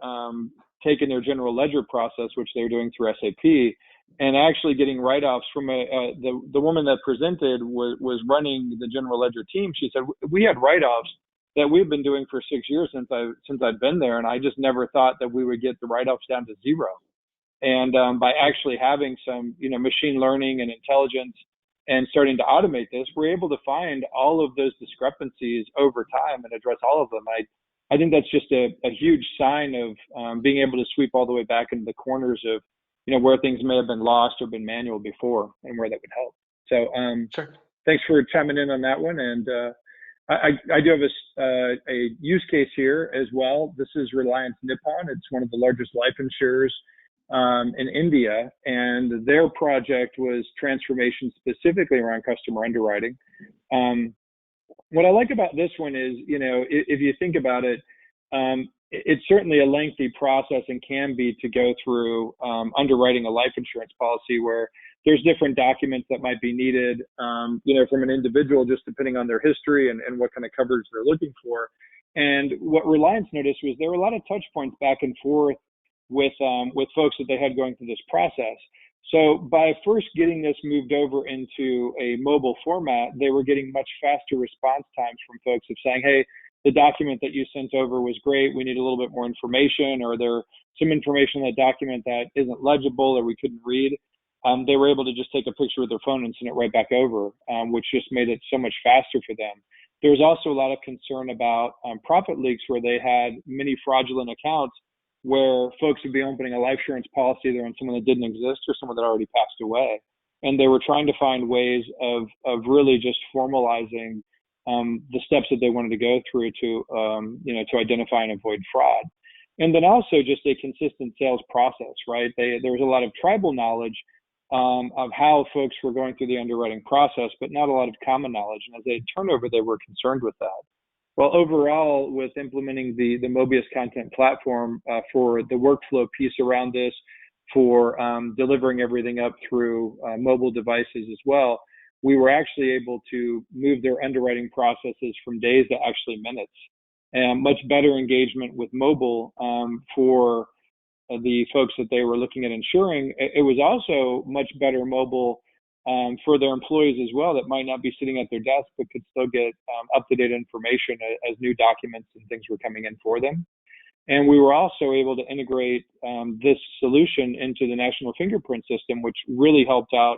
taking their general ledger process, which they're doing through SAP, and actually getting write-offs from the woman that presented was running the general ledger team. She said, we had write-offs that we've been doing for 6 years since I've been there, and I just never thought that we would get the write-offs down to zero. And by actually having some machine learning and intelligence and starting to automate this, we're able to find all of those discrepancies over time and address all of them. I think that's just a huge sign of being able to sweep all the way back into the corners of where things may have been lost or been manual before, and where that would help. So sure. Thanks for chiming in on that one. And I do have a use case here as well. This is Reliance Nippon. It's one of the largest life insurers in India, and their project was transformation specifically around customer underwriting. What I like about this one is, if you think about it, it's certainly a lengthy process and can be to go through underwriting a life insurance policy where there's different documents that might be needed, from an individual, just depending on their history and what kind of coverage they're looking for. And what Reliance noticed was there were a lot of touch points back and forth with folks that they had going through this process. So by first getting this moved over into a mobile format, they were getting much faster response times from folks of saying, hey, the document that you sent over was great. We need a little bit more information, or there's some information in that document that isn't legible or we couldn't read. They were able to just take a picture with their phone and send it right back over, which just made it so much faster for them. There was also a lot of concern about profit leaks where they had many fraudulent accounts where folks would be opening a life insurance policy either on someone that didn't exist or someone that already passed away. And they were trying to find ways of really just formalizing the steps that they wanted to go through to, to identify and avoid fraud. And then also just a consistent sales process, right? There was a lot of tribal knowledge of how folks were going through the underwriting process, but not a lot of common knowledge. And as they had turnover, they were concerned with that. Well, overall, with implementing the Mobius content platform for the workflow piece around this, for delivering everything up through mobile devices as well, we were actually able to move their underwriting processes from days to actually minutes, and much better engagement with mobile for the folks that they were looking at insuring. It was also much better mobile for their employees as well that might not be sitting at their desk but could still get up-to-date information as new documents and things were coming in for them. And we were also able to integrate this solution into the National Fingerprint System, which really helped out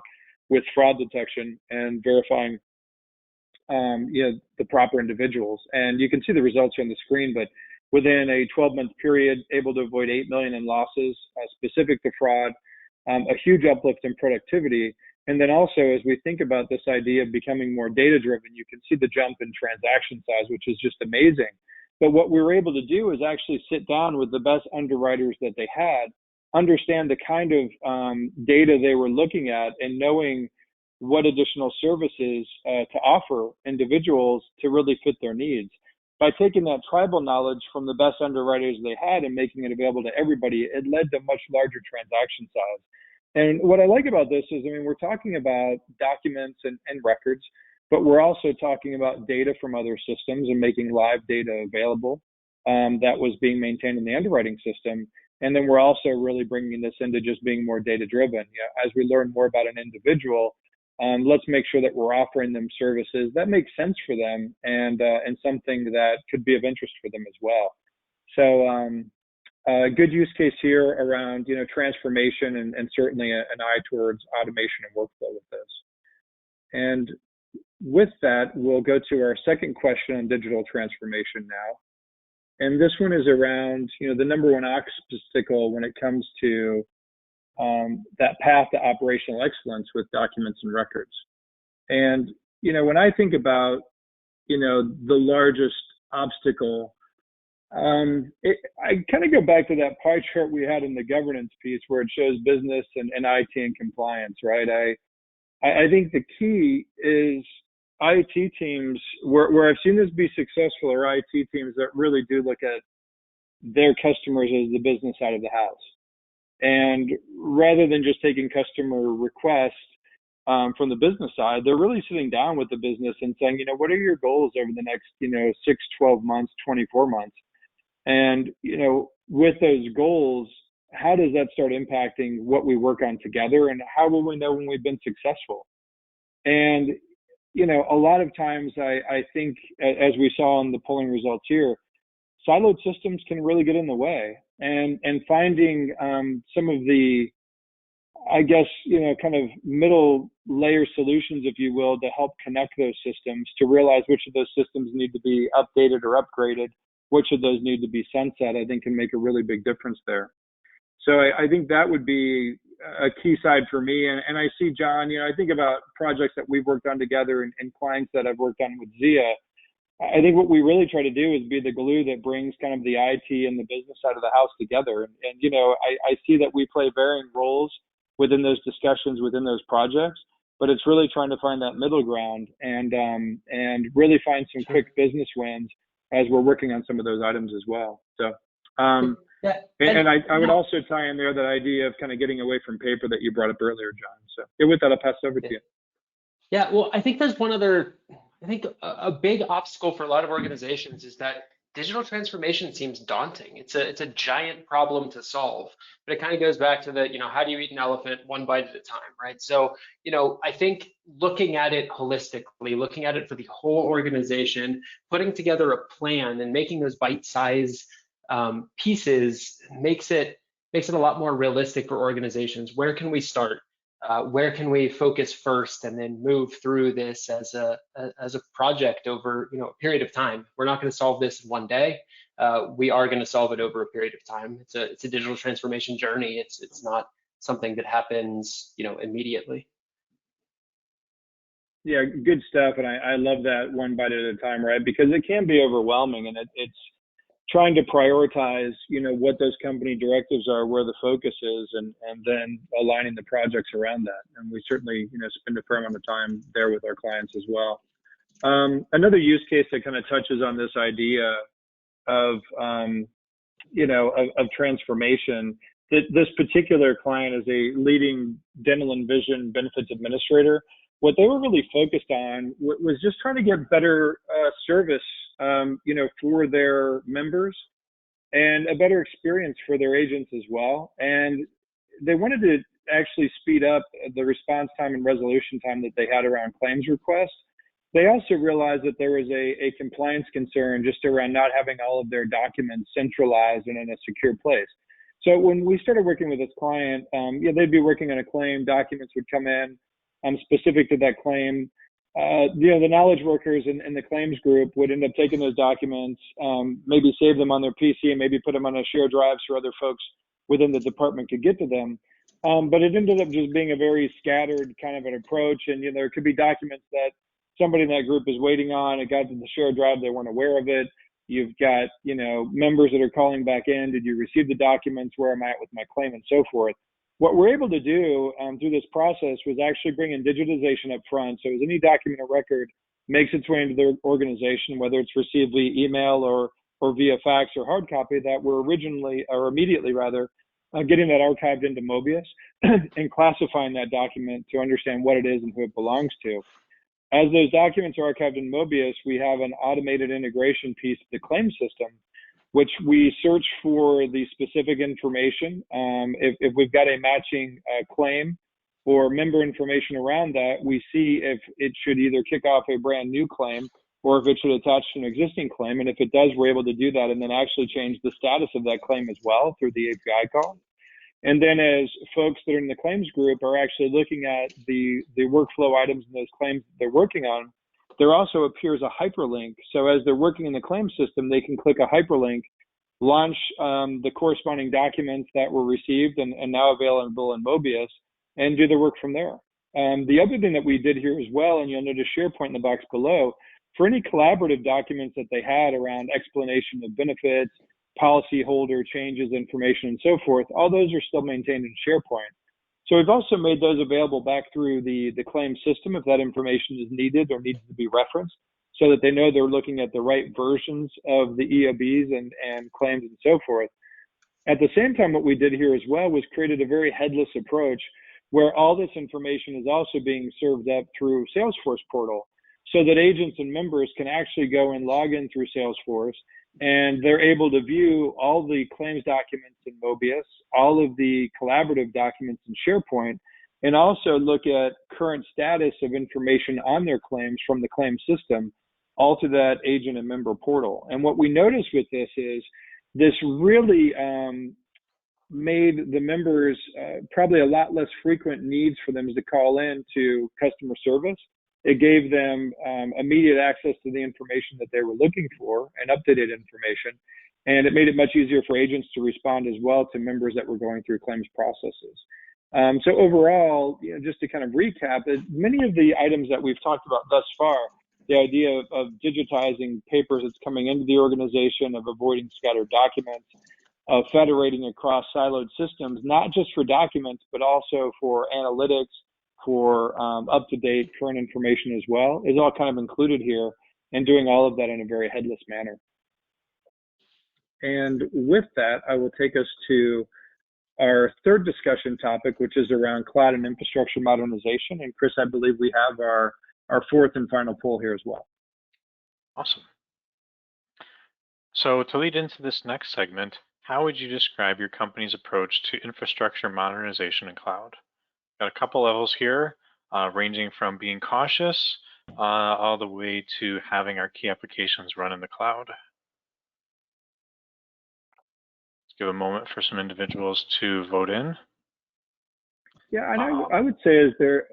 with fraud detection and verifying the proper individuals. And you can see the results on the screen, but within a 12-month period, able to avoid $8 million in losses specific to fraud, a huge uplift in productivity. And then also, as we think about this idea of becoming more data-driven, you can see the jump in transaction size, which is just amazing. But what we were able to do is actually sit down with the best underwriters that they had, understand the kind of data they were looking at, and knowing what additional services to offer individuals to really fit their needs. By taking that tribal knowledge from the best underwriters they had and making it available to everybody, it led to much larger transaction size. And what I like about this is, we're talking about documents and records, but we're also talking about data from other systems and making live data available that was being maintained in the underwriting system. And then we're also really bringing this into just being more data-driven. As we learn more about an individual, let's make sure that we're offering them services that make sense for them and something that could be of interest for them as well. So a good use case here around transformation and certainly an eye towards automation and workflow with this. And with that, we'll go to our second question on digital transformation now. And this one is around the number one obstacle when it comes to that path to operational excellence with documents and records. And, when I think about, the largest obstacle, I kind of go back to that pie chart we had in the governance piece where it shows business and IT and compliance, right? I think the key is IT teams, where I've seen this be successful, are IT teams that really do look at their customers as the business side of the house. And rather than just taking customer requests from the business side, they're really sitting down with the business and saying, what are your goals over the next, 6, 12 months, 24 months? And, with those goals, how does that start impacting what we work on together? And how will we know when we've been successful? And, a lot of times I think, as we saw in the polling results here, siloed systems can really get in the way. And finding some of the, I guess, kind of middle layer solutions, if you will, to help connect those systems, to realize which of those systems need to be updated or upgraded, which of those need to be sunset, I think can make a really big difference there. So I think that would be a key side for me. And I see, John, I think about projects that we've worked on together and clients that I've worked on with Zia. I think what we really try to do is be the glue that brings kind of the IT and the business side of the house together. And I see that we play varying roles within those discussions, within those projects, but it's really trying to find that middle ground and really find some quick business wins as we're working on some of those items as well. So, yeah, and I would also tie in there that idea of kind of getting away from paper that you brought up earlier, John. So with that, I'll pass it over to you. Yeah, well, I think there's one other, I think a big obstacle for a lot of organizations is that digital transformation seems daunting. It's a giant problem to solve, but it kind of goes back to the, how do you eat an elephant one bite at a time, right? So, I think looking at it holistically, looking at it for the whole organization, putting together a plan and making those bite-sized pieces makes it a lot more realistic for organizations. Where can we start? Where can we focus first and then move through this as a project over a period of time? We're not going to solve this in one day. We are going to solve it over a period of time. It's a digital transformation journey. It's not something that happens immediately. Yeah, good stuff. And I love that one bite at a time, right? Because it can be overwhelming, and it's trying to prioritize, what those company directives are, where the focus is, and then aligning the projects around that. And we certainly, spend a fair amount of time there with our clients as well. Another use case that kind of touches on this idea of, of transformation. This particular client is a leading dental and vision benefits administrator. What they were really focused on was just trying to get better service, for their members and a better experience for their agents as well. And they wanted to actually speed up the response time and resolution time that they had around claims requests. They also realized that there was a compliance concern just around not having all of their documents centralized and in a secure place. So when we started working with this client, they'd be working on a claim, documents would come in specific to that claim. The knowledge workers in the claims group would end up taking those documents, maybe save them on their PC and maybe put them on a shared drive so other folks within the department could get to them. But it ended up just being a very scattered kind of an approach. And, there could be documents that somebody in that group is waiting on. It got to the shared drive, they weren't aware of it. You've got, members that are calling back in. Did you receive the documents? Where am I at with my claim, and so forth? What we're able to do through this process was actually bring in digitization up front. So as any document or record makes its way into their organization, whether it's received via email or via fax or hard copy, that we're immediately getting that archived into Mobius and classifying that document to understand what it is and who it belongs to. As those documents are archived in Mobius, we have an automated integration piece to the claim system, which we search for the specific information. If we've got a matching claim or member information around that, we see if it should either kick off a brand new claim or if it should attach to an existing claim. And if it does, we're able to do that and then actually change the status of that claim as well through the API call. And then as folks that are in the claims group are actually looking at the workflow items and those claims that they're working on, there also appears a hyperlink. So as they're working in the claim system, they can click a hyperlink, launch the corresponding documents that were received and now available in Mobius, and do the work from there. The other thing that we did here as well, and you'll notice SharePoint in the box below, for any collaborative documents that they had around explanation of benefits, policyholder changes, information, and so forth, all those are still maintained in SharePoint. So we've also made those available back through the claim system if that information is needed or needs to be referenced, so that they know they're looking at the right versions of the EOBs and claims and so forth. At the same time, what we did here as well was created a very headless approach where all this information is also being served up through Salesforce portal, so that agents and members can actually go and log in through Salesforce, and they're able to view all the claims documents in Mobius, all of the collaborative documents in SharePoint, and also look at current status of information on their claims from the claim system, all to that agent and member portal. And what we noticed with this is this really made the members probably a lot less frequent needs for them to call in to customer service. It gave them immediate access to the information that they were looking for and updated information. And it made it much easier for agents to respond as well to members that were going through claims processes. So overall, just to kind of recap, many of the items that we've talked about thus far, the idea of digitizing papers that's coming into the organization, of avoiding scattered documents, of federating across siloed systems, not just for documents, but also for analytics, for up-to-date current information as well, is all kind of included here, and doing all of that in a very headless manner. And with that, I will take us to our third discussion topic, which is around cloud and infrastructure modernization. And Chris, I believe we have our fourth and final poll here as well. Awesome. So to lead into this next segment, how would you describe your company's approach to infrastructure modernization and cloud? Got a couple levels here, ranging from being cautious all the way to having our key applications run in the cloud. Let's give a moment for some individuals to vote in. Yeah, and I would say as they're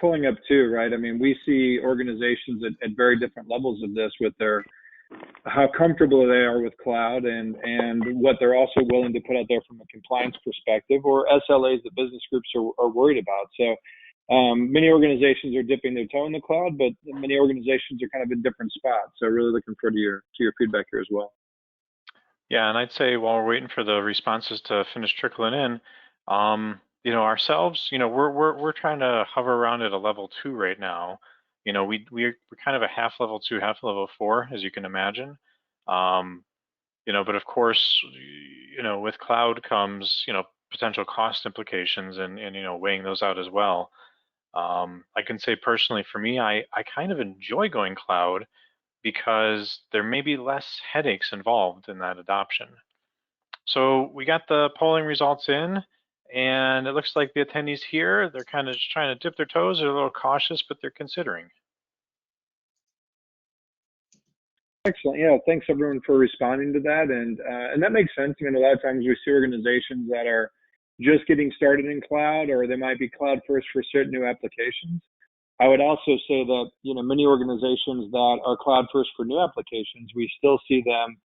pulling up too, right? I mean, we see organizations at very different levels of this with their how comfortable they are with cloud and what they're also willing to put out there from a compliance perspective or SLAs that business groups are worried about. So many organizations are dipping their toe in the cloud, but many organizations are kind of in different spots. So really looking forward to your feedback here as well. Yeah, and I'd say while we're waiting for the responses to finish trickling in, ourselves, we're trying to hover around at a level 2 right now. We're kind of a half level 2, half level 4, as you can imagine. But of course, with cloud comes, potential cost implications and weighing those out as well. I can say personally for me, I kind of enjoy going cloud because there may be less headaches involved in that adoption. So we got the polling results in, and it looks like the attendees here, they're kind of just trying to dip their toes. They're a little cautious, but they're considering. Excellent. Yeah, thanks everyone for responding to that, and that makes sense. I mean, a lot of times we see organizations that are just getting started in cloud, or they might be cloud first for certain new applications. I would also say that many organizations that are cloud first for new applications, we still see them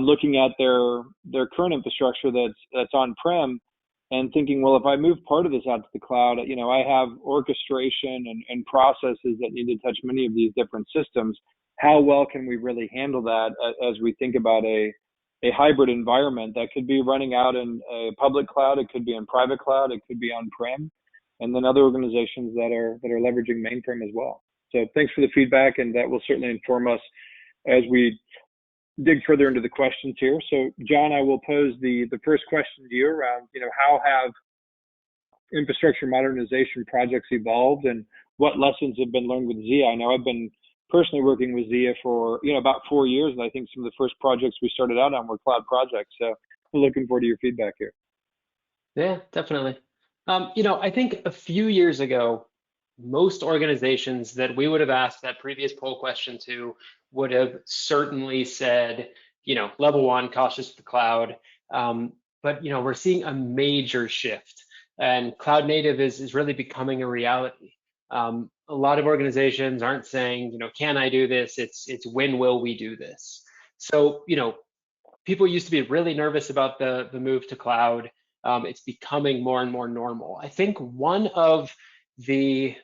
looking at their current infrastructure that's on-prem and thinking, well, if I move part of this out to the cloud, I have orchestration and processes that need to touch many of these different systems. How well can we really handle that as we think about a hybrid environment that could be running out in a public cloud, it could be in private cloud, it could be on-prem, and then other organizations that are leveraging mainframe as well. So thanks for the feedback, and that will certainly inform us as we dig further into the questions here. So John, I will pose the first question to you around, how have infrastructure modernization projects evolved and what lessons have been learned with ZIA? I know I've been personally working with ZIA for, about 4 years, and I think some of the first projects we started out on were cloud projects. So we're looking forward to your feedback here. Yeah, definitely. I think a few years ago, most organizations that we would have asked that previous poll question to would have certainly said, level 1, cautious to the cloud. But we're seeing a major shift, and cloud native is really becoming a reality. A lot of organizations aren't saying, can I do this? It's when will we do this? So, people used to be really nervous about the move to cloud. It's becoming more and more normal. I think one of the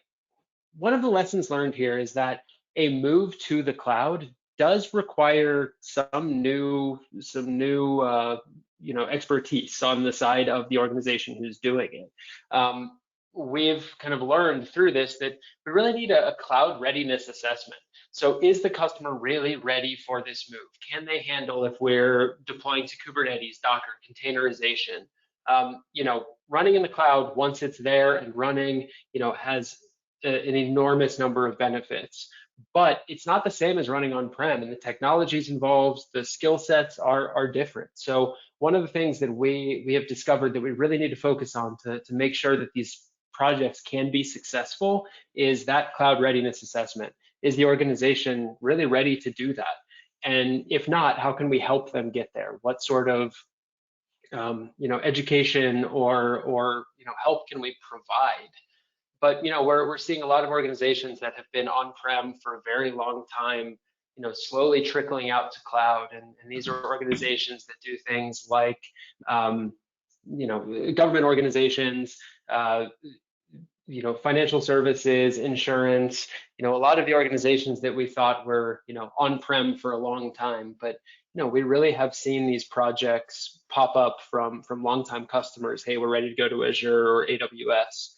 lessons learned here is that a move to the cloud does require some new expertise on the side of the organization who's doing it. We've kind of learned through this that we really need a cloud readiness assessment. So is the customer really ready for this move? Can they handle if we're deploying to Kubernetes, Docker, containerization? Running in the cloud, once it's there and running, has an enormous number of benefits, but it's not the same as running on-prem, and the technologies involved, the skill sets are different. So one of the things that we have discovered that we really need to focus on to make sure that these projects can be successful is that cloud readiness assessment. Is the organization really ready to do that? And if not, how can we help them get there? What sort of education or help can we provide? But we're seeing a lot of organizations that have been on-prem for a very long time, slowly trickling out to cloud, and these are organizations that do things like government organizations, financial services, insurance, a lot of the organizations that we thought were on-prem for a long time, but we really have seen these projects pop up from longtime customers. Hey, we're ready to go to Azure or AWS,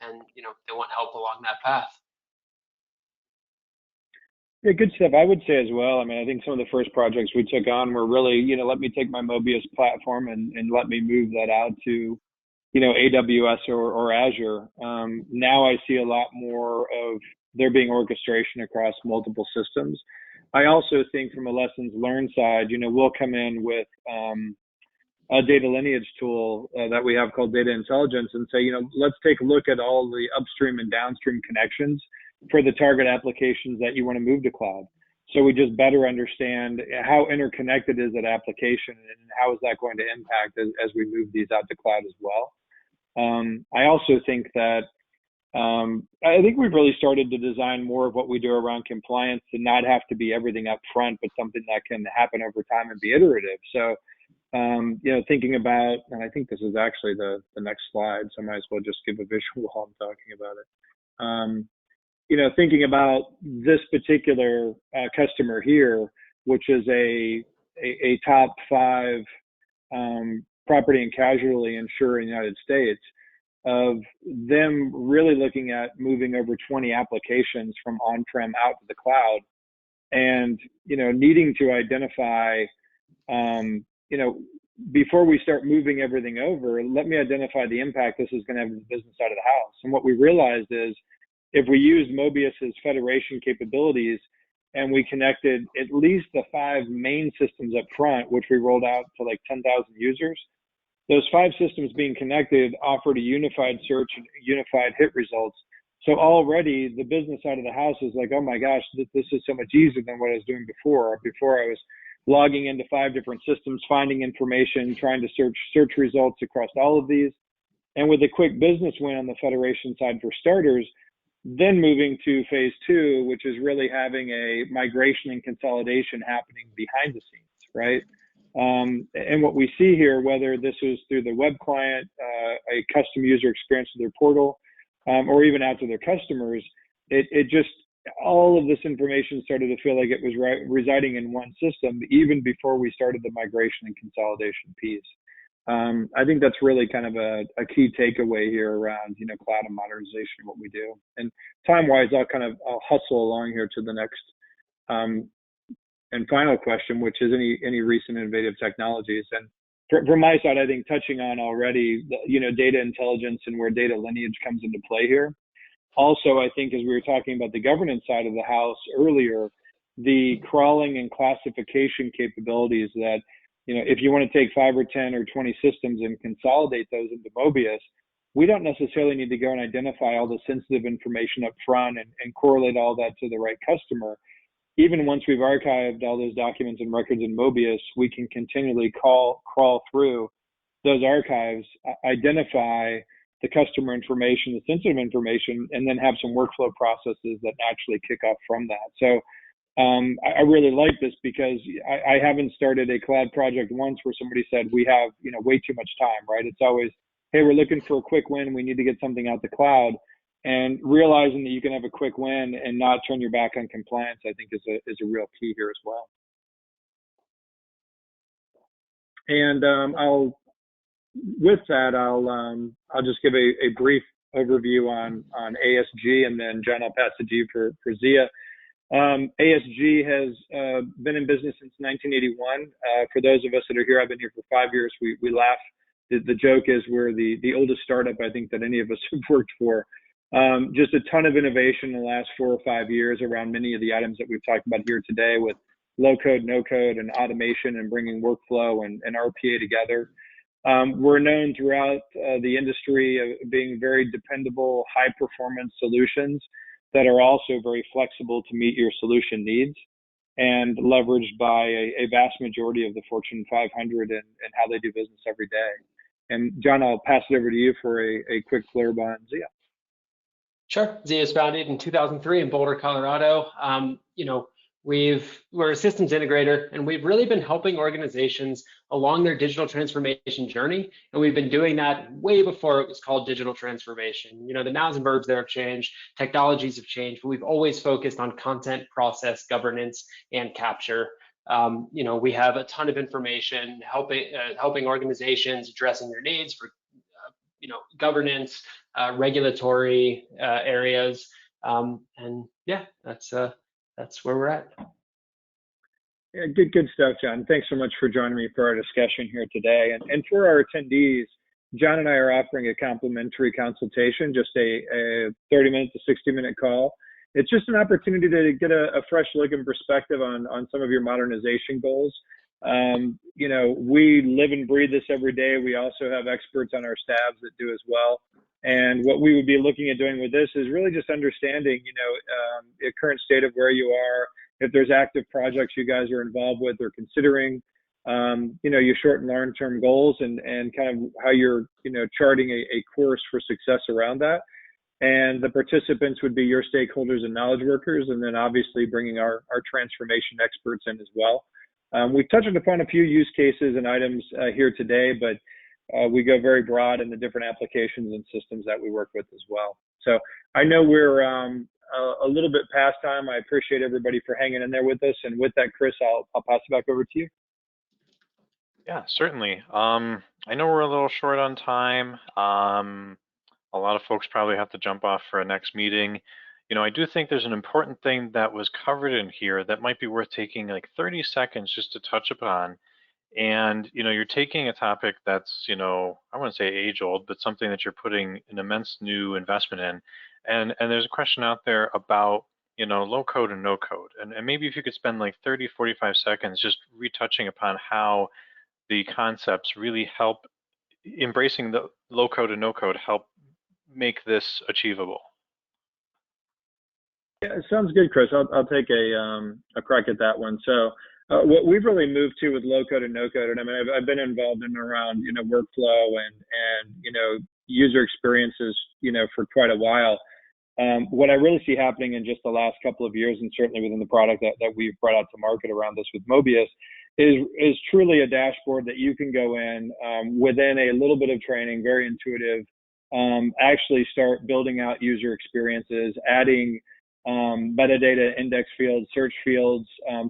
and they want help along that path. Yeah, good stuff. I would say as well. I mean, I think some of the first projects we took on were really, let me take my Mobius platform and let me move that out to, AWS or Azure. Now I see a lot more of there being orchestration across multiple systems. I also think from a lessons learned side, we'll come in with a data lineage tool that we have called data intelligence and say, let's take a look at all the upstream and downstream connections for the target applications that you want to move to cloud. So we just better understand how interconnected is that application and how is that going to impact as we move these out to cloud as well. I also think that I think we've really started to design more of what we do around compliance to not have to be everything up front, but something that can happen over time and be iterative. So, thinking about, and I think this is actually the next slide, so I might as well just give a visual while I'm talking about it. Thinking about this particular customer here, which is a top 5 property and casualty insurer in the United States, of them really looking at moving over 20 applications from on-prem out to the cloud, and needing to identify, before we start moving everything over, let me identify the impact this is going to have on the business side of the house. And what we realized is, if we used Mobius's federation capabilities and we connected at least the 5 main systems up front, which we rolled out to like 10,000 users, those 5 systems being connected offered a unified search and unified hit results. So already the business side of the house is like, oh my gosh, this is so much easier than what I was doing before. Before I was logging into 5 different systems, finding information, trying to search results across all of these. And with a quick business win on the federation side for starters, then moving to phase 2, which is really having a migration and consolidation happening behind the scenes, right? And what we see here, whether this was through the web client, a custom user experience to their portal, or even out to their customers, it just, all of this information started to feel like it was residing in one system, even before we started the migration and consolidation piece. I think that's really kind of a key takeaway here around, cloud and modernization, what we do. And time-wise, I'll hustle along here to the next and final question, which is any recent innovative technologies. And from my side, I think touching on already, data intelligence and where data lineage comes into play here. Also, I think as we were talking about the governance side of the house earlier, the crawling and classification capabilities that, if you want to take 5 or 10 or 20 systems and consolidate those into Mobius, we don't necessarily need to go and identify all the sensitive information up front and correlate all that to the right customer. Even once we've archived all those documents and records in Mobius, we can continually crawl through those archives, identify the customer information, the sensitive information, and then have some workflow processes that naturally kick off from that. So I really like this because I haven't started a cloud project once where somebody said we have way too much time, right? It's always, hey, we're looking for a quick win. We need to get something out the cloud. And realizing that you can have a quick win and not turn your back on compliance, I think is a real key here as well. And I'll just give a brief overview on ASG, and then John, I'll pass it to you for Zia. ASG has been in business since 1981. For those of us that are here, I've been here for 5 years. We laugh. The joke is we're the oldest startup I think that any of us have worked for. Just a ton of innovation in the last 4 or 5 years around many of the items that we've talked about here today, with low code, no code, and automation, and bringing workflow and RPA together. We're known throughout the industry of being very dependable, high performance solutions that are also very flexible to meet your solution needs, and leveraged by a vast majority of the Fortune 500 and how they do business every day. And John, I'll pass it over to you for a quick blurb on Zia. Sure. Zia was founded in 2003 in Boulder, Colorado. We're a systems integrator, and we've really been helping organizations along their digital transformation journey. And we've been doing that way before it was called digital transformation. The nouns and verbs there have changed, technologies have changed, but we've always focused on content, process, governance, and capture. We have a ton of information helping organizations addressing their needs for governance, regulatory areas, and yeah, that's where we're at. Yeah, good stuff, John. Thanks so much for joining me for our discussion here today. And for our attendees, John and I are offering a complimentary consultation, just a 30-minute to 60-minute call. it's just an opportunity to get a fresh look and perspective on some of your modernization goals. You know, we live and breathe this every day. We also have experts on our staffs that do as well. And what we would be looking at doing with this is really just understanding, you know, the current state of where you are, if there's active projects you guys are involved with or considering, you know, your short and long-term goals and kind of how you're, you know, charting a course for success around that. And the participants would be your stakeholders and knowledge workers, and then obviously bringing our transformation experts in as well. We've touched upon a few use cases and items here today, but we go very broad in the different applications and systems that we work with as well. So I know we're a little bit past time. I appreciate everybody for hanging in there with us. And with that, Chris, I'll pass it back over to you. Yeah, certainly. I know we're a little short on time. A lot of folks probably have to jump off for a next meeting. You know, I do think there's an important thing that was covered in here that might be worth taking like 30 seconds just to touch upon. And, you know, you're taking a topic that's, you know, I wouldn't say age old, but something that you're putting an immense new investment in. And there's a question out there about, you know, low code and no code. And maybe if you could spend like 30, 45 seconds just retouching upon how the concepts really help, embracing the low code and no code help make this achievable. Yeah, it sounds good, Chris. I'll take a crack at that one. So what we've really moved to with low code and no code, and I mean, I've been involved in around, you know, workflow and you know, user experiences, you know, for quite a while. What I really see happening in just the last couple of years, and certainly within the product that we've brought out to market around this with Mobius, is truly a dashboard that you can go in within a little bit of training, very intuitive, actually start building out user experiences, adding metadata index fields, search fields,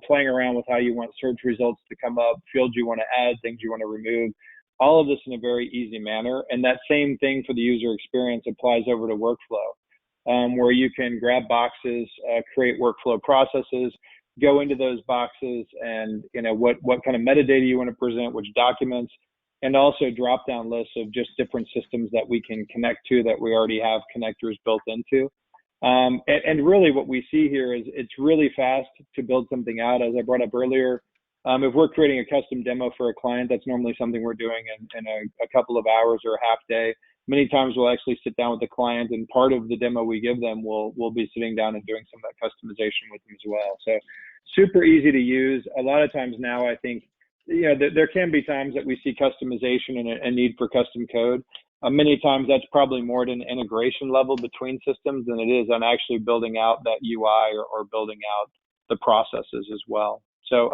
playing around with how you want search results to come up, fields you want to add, things you want to remove, all of this in a very easy manner. And that same thing for the user experience applies over to workflow, where you can grab boxes, create workflow processes, go into those boxes and, you know, what kind of metadata you want to present, which documents, and also drop down lists of just different systems that we can connect to that we already have connectors built into. And really what we see here is it's really fast to build something out. As I brought up earlier, if we're creating a custom demo for a client, that's normally something we're doing in a couple of hours or a half day. Many times we'll actually sit down with the client, and part of the demo we give them, we'll be sitting down and doing some of that customization with them as well. So super easy to use. A lot of times now, I think, you know, there can be times that we see customization and a need for custom code. Many times that's probably more at an integration level between systems than it is on actually building out that UI or building out the processes as well. So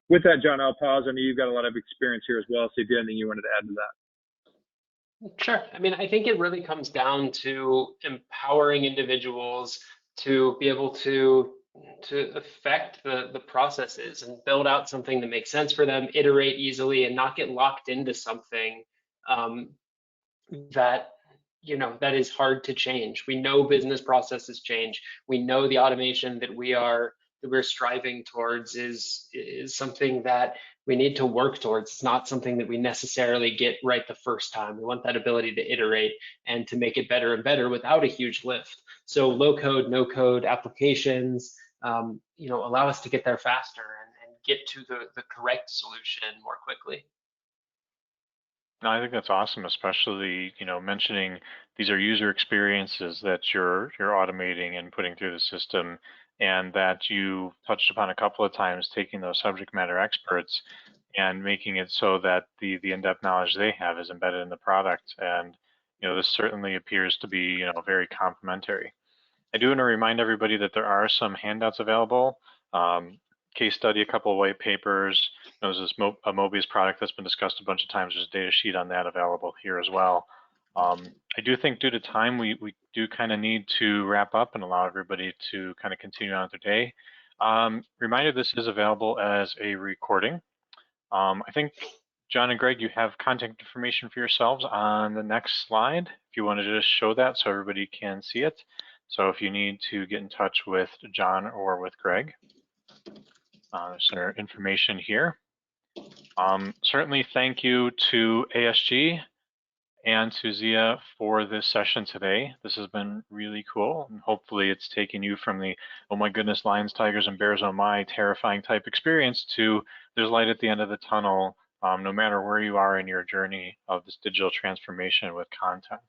with that, John, I'll pause. I know you've got a lot of experience here as well. So if you have anything you wanted to add to that. Sure. I mean, I think it really comes down to empowering individuals to be able to affect the processes and build out something that makes sense for them, iterate easily, and not get locked into something that, you know, that is hard to change. We know business processes change. We know the automation that we're striving towards is something that we need to work towards. It's not something that we necessarily get right the first time. We want that ability to iterate and to make it better and better without a huge lift. So low code, no code applications, you know, allow us to get there faster and get to the correct solution more quickly. No, I think that's awesome, especially, you know, mentioning these are user experiences that you're automating and putting through the system, and that you touched upon a couple of times, taking those subject matter experts and making it so that the in-depth knowledge they have is embedded in the product. And, you know, this certainly appears to be, you know, very complementary. I do want to remind everybody that there are some handouts available. Case study, a couple of white papers. There's this a Mobius product that's been discussed a bunch of times. There's a data sheet on that available here as well. I do think due to time, we do kind of need to wrap up and allow everybody to kind of continue on with their day. Reminder, this is available as a recording. I think, John and Greg, you have contact information for yourselves on the next slide, if you wanted to just show that so everybody can see it. So if you need to get in touch with John or with Greg, there's their information here. Certainly thank you to ASG and to Zia for this session today. This has been really cool, and hopefully it's taken you from the, oh my goodness, lions, tigers, and bears, oh my, terrifying type experience to there's light at the end of the tunnel, no matter where you are in your journey of this digital transformation with content.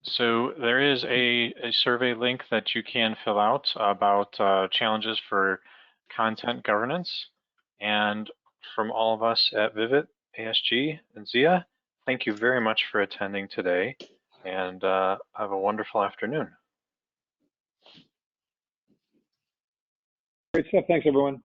So there is a survey link that you can fill out about challenges for content governance. And from all of us at Vivid, ASG, and Zia, thank you very much for attending today, and have a wonderful afternoon. Great stuff. Thanks, everyone.